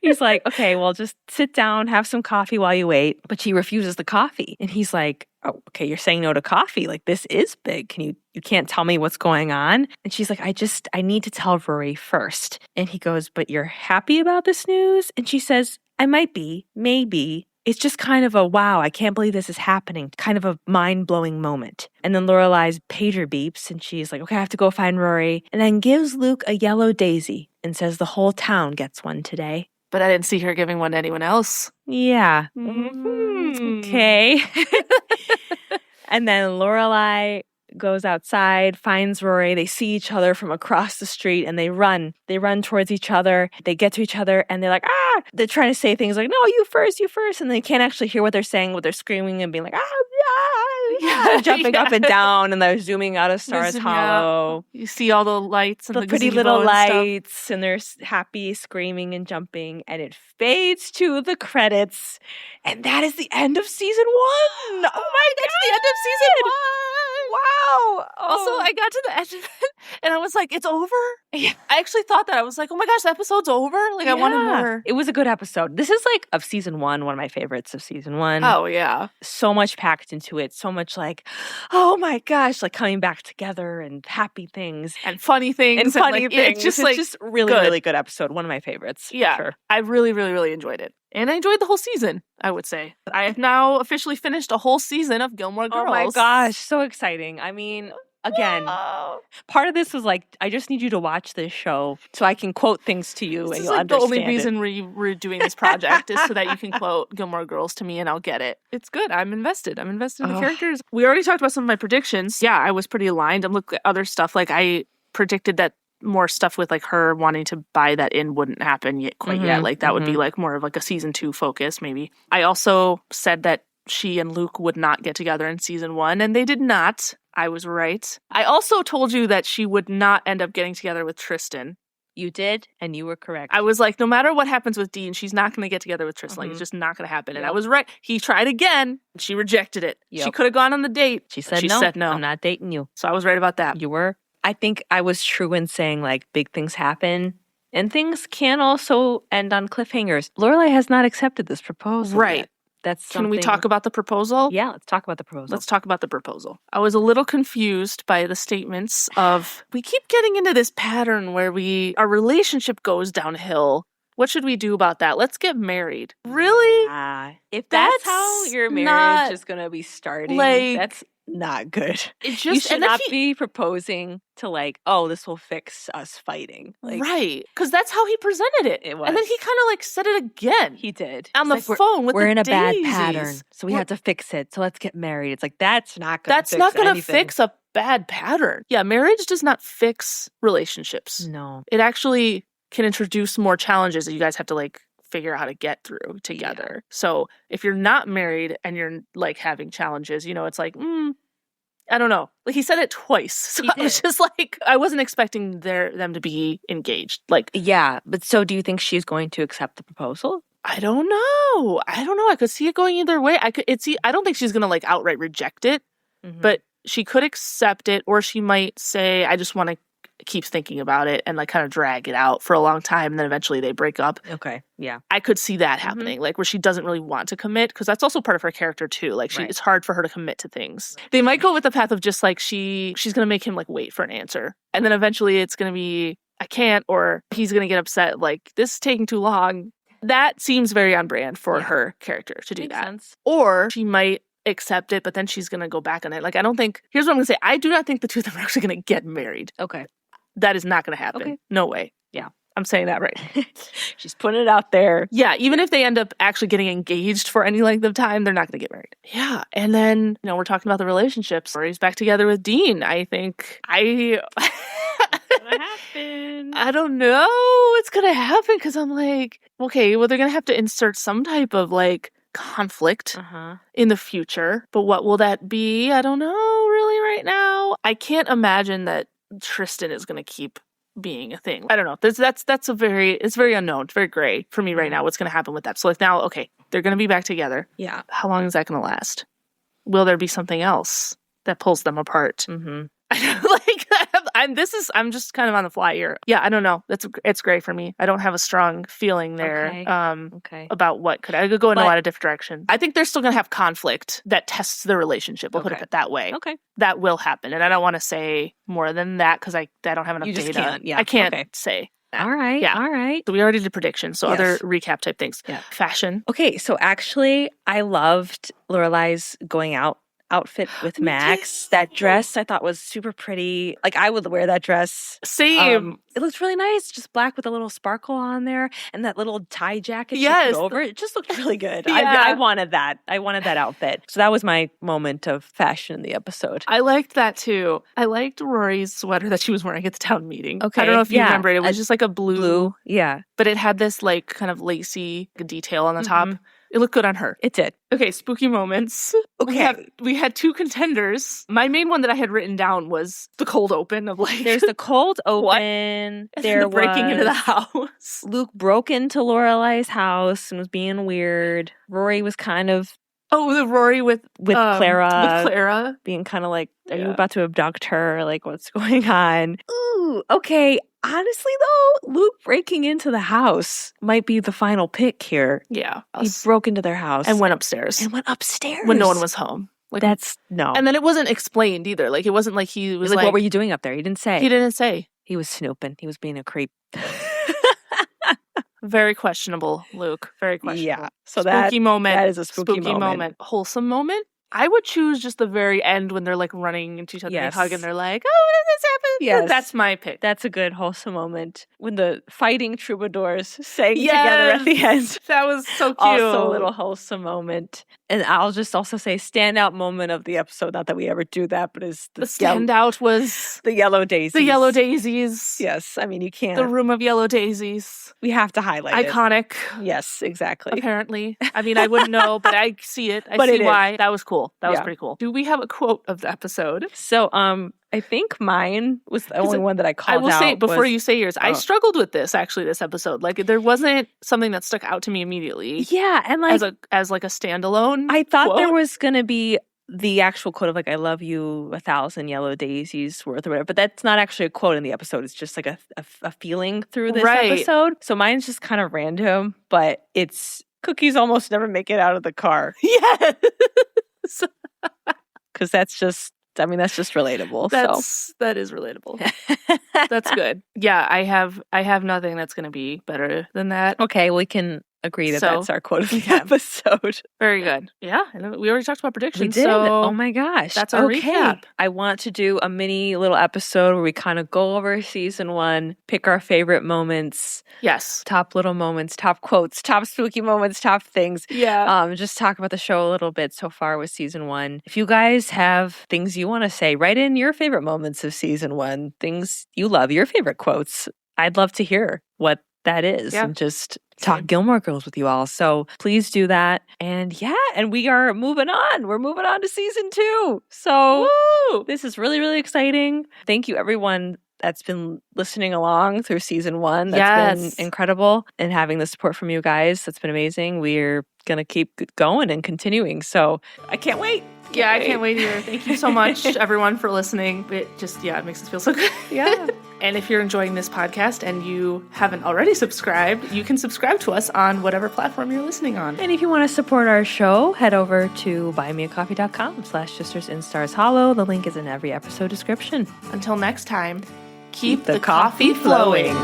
He's like, "Okay, well, just sit down, have some coffee while you wait." But she refuses the coffee. And he's like, "Oh, okay, you're saying no to coffee. Like, this is big. You can't tell me what's going on?" And she's like, I need to tell Rory first. And he goes, "But you're happy about this news?" And she says, "I might be, maybe. It's just kind of a wow, I can't believe this is happening, kind of a mind-blowing moment." And then Lorelai's pager beeps, and she's like, "Okay, I have to go find Rory." And then gives Luke a yellow daisy and says the whole town gets one today. But I didn't see her giving one to anyone else. Yeah. Mm-hmm. Okay. And then Lorelai goes outside, finds Rory. They see each other from across the street, and they run. They run towards each other. They get to each other, and they're like, "Ah!" They're trying to say things like, "No, you first. And they can't actually hear what they're saying, but they're screaming and being like, yeah, jumping up and down, and they're zooming out of Stars Hollow. You see all the lights and the pretty little lights, and they're happy, screaming and jumping, and it fades to the credits, and that is the end of season 1. Oh my God, it's the end of season 1. Wow. Also, I got to the end of it, and I was like, it's over? Yeah. I actually thought that. I was like, oh my gosh, the episode's over? Like, I wanted more. It was a good episode. This is like, of season 1, one of my favorites of season 1. Oh, yeah. So much packed into it. So much like, oh my gosh, like coming back together and happy things. And funny things. And funny things. It's just really, good. really good episode. One of my favorites. Yeah. For sure. I really, really, really enjoyed it. And I enjoyed the whole season, I would say. I have now officially finished a whole season of Gilmore Girls. Oh my gosh, so exciting. I mean, again, part of this was like, I just need you to watch this show so I can quote things to you and you'll understand the only reason we're doing this project is so that you can quote Gilmore Girls to me and I'll get it. It's good. I'm invested. I'm invested in the characters. We already talked about some of my predictions. Yeah, I was pretty aligned. And look at other stuff. Like I predicted that more stuff with like her wanting to buy that inn wouldn't happen yet Like that would be like more of like a season 2 focus maybe. I also said that she and Luke would not get together in season 1 and they did not. I was right. I also told you that she would not end up getting together with Tristan. You did, and you were correct. I was like, no matter what happens with Dean, she's not going to get together with Tristan. Like, it's just not going to happen. And I was right. He tried again. And she rejected it. She could have gone on the date. She said no. I'm not dating you. So I was right about that. You were. I think I was true in saying, like, big things happen. And things can also end on cliffhangers. Lorelai has not accepted this proposal. Right. Yet. That's something... Can we talk about the proposal? Yeah, let's talk about the proposal. Let's talk about the proposal. I was a little confused by the statements of, we keep getting into this pattern where our relationship goes downhill. What should we do about that? Let's get married. Really? If that's how your marriage is going to be starting, that's not good. You should not be proposing to like, oh, this will fix us fighting. Like, right. Because that's how he presented it. It was. And then he kind of like said it again. He did. On the phone with the Daisies. We're in a bad pattern, so we have to fix it. So let's get married. It's like, that's not going to fix anything. That's not going to fix a bad pattern. Yeah, marriage does not fix relationships. No. It actually can introduce more challenges that you guys have to like figure out how to get through together. Yeah. So if you're not married and you're like having challenges, it's like, I don't know. Like he said it twice. So I was just like, I wasn't expecting them to be engaged. Like, yeah. But so do you think she's going to accept the proposal? I don't know. I could see it going either way. I don't think she's going to like outright reject it, but she could accept it, or she might say, I just want to keep thinking about it and like kind of drag it out for a long time, and then eventually they break up. Okay, yeah. I could see that happening, like where she doesn't really want to commit, because that's also part of her character too. Like it's hard for her to commit to things. They might go with the path of just like she's going to make him like wait for an answer, and then eventually it's going to be, I can't, or he's going to get upset, like this is taking too long. That seems very on brand for her character to do Makes that. Sense. Or she might accept it, but then she's going to go back on it. Like I don't think, here's what I'm going to say, I do not think the two of them are actually going to get married. Okay. That is not going to happen. Okay. No way. Yeah. I'm saying that right. She's putting it out there. Yeah. Even if they end up actually getting engaged for any length of time, they're not going to get married. Yeah. And then, we're talking about the relationships. Rory's back together with Dean. I think What's going to happen? I don't know what's going to happen, because I'm like, okay, well, they're going to have to insert some type of like conflict in the future. But what will that be? I don't know really right now. I can't imagine that Tristan is going to keep being a thing. I don't know. It's very unknown. It's very gray for me right now. What's going to happen with that? So like now, okay, they're going to be back together. Yeah. How long is that going to last? Will there be something else that pulls them apart? I'm just kind of on the fly here. Yeah, I don't know. It's gray for me. I don't have a strong feeling there. About what I could go in a lot of different directions. I think they're still going to have conflict that tests the relationship. We'll put it that way. Okay. That will happen. And I don't want to say more than that because I don't have enough data. You just can't. Yeah. I can't say. All right. Yeah. All right. So we already did predictions. So other recap type things. Yeah. Fashion. Okay. So actually, I loved Lorelai's going out outfit with Max. That dress I thought was super pretty. Like I would wear that dress. Same. It looks really nice. Just black with a little sparkle on there, and that little tie jacket she put over it. Just looked really good. I wanted that. I wanted that outfit. So that was my moment of fashion in the episode. I liked that too. I liked Rory's sweater that she was wearing at the town meeting. Okay. I don't know if you remember it. It was just like a blue. Yeah. But it had this like kind of lacy detail on the top. It looked good on her. It did. Okay, spooky moments. Okay. We had two contenders. My main one that I had written down was the cold open of like... There's the cold open. There was breaking into the house. Luke broke into Lorelai's house and was being weird. Rory was kind of... Oh, the Rory with Clara. With Clara. Being kind of like, are you about to abduct her? Like, what's going on? Ooh, okay. Honestly, though, Luke breaking into the house might be the final pick here. Yeah. He broke into their house. And went upstairs. When no one was home. Like, no. And then it wasn't explained either. Like, it wasn't like he was like, what were you doing up there? He didn't say. He didn't say. He was snooping. He was being a creep. Very questionable, Luke. Very questionable. Yeah. So spooky moment. That is a spooky moment. Wholesome moment. I would choose just the very end when they're like running into each other and they hug and they're like, oh, when did this happen? Yes. That's my pick. That's a good wholesome moment. When the fighting troubadours sang together at the end. That was so cute. Also a little wholesome moment. And I'll just also say standout moment of the episode, not that we ever do that, but is the standout was the yellow daisies. The yellow daisies. Yes. I mean, you can't. The room of yellow daisies. We have to highlight Iconic. Yes, exactly. Apparently. I mean, I wouldn't know, but I see it. I see why. That was cool. cool. That was pretty cool. Do we have a quote of the episode? So, I think mine was the only one that I called out. I will say, before you say yours, I struggled with this, actually, this episode. Like, there wasn't something that stuck out to me immediately. Yeah, and like... As a standalone I thought quote. there was going to be the actual quote of like, I love you 1,000 yellow daisies worth or whatever, but that's not actually a quote in the episode. It's just like a feeling through this episode. So mine's just kind of random, but it's cookies almost never make it out of the car. Yeah. Because that's just relatable. That is relatable. That's good. Yeah, I have nothing that's going to be better than that. Okay, we can agree that that's our quote of the episode. Very good. Yeah, and we already talked about predictions. We did. So oh my gosh. That's our recap. I want to do a mini little episode where we kind of go over season 1, pick our favorite moments. Yes. Top little moments, top quotes, top spooky moments, top things. Yeah. Just talk about the show a little bit so far with season 1. If you guys have things you want to say, write in your favorite moments of season 1, things you love, your favorite quotes. I'd love to hear what that is and just talk Gilmore Girls with you all. So please do that. And and we are moving on. We're moving on to season 2. So this is really, really exciting. Thank you, everyone that's been listening along through season 1. That's been incredible. And having the support from you guys, that's been amazing. We're going to keep going and continuing. So I can't wait. I can't wait either. Thank you so much, everyone, for listening. It just, it makes us feel so good. Yeah. And if you're enjoying this podcast and you haven't already subscribed, you can subscribe to us on whatever platform you're listening on. And if you want to support our show, head over to buymeacoffee.com/sistersinstarshollow. The link is in every episode description. Until next time, keep the coffee flowing.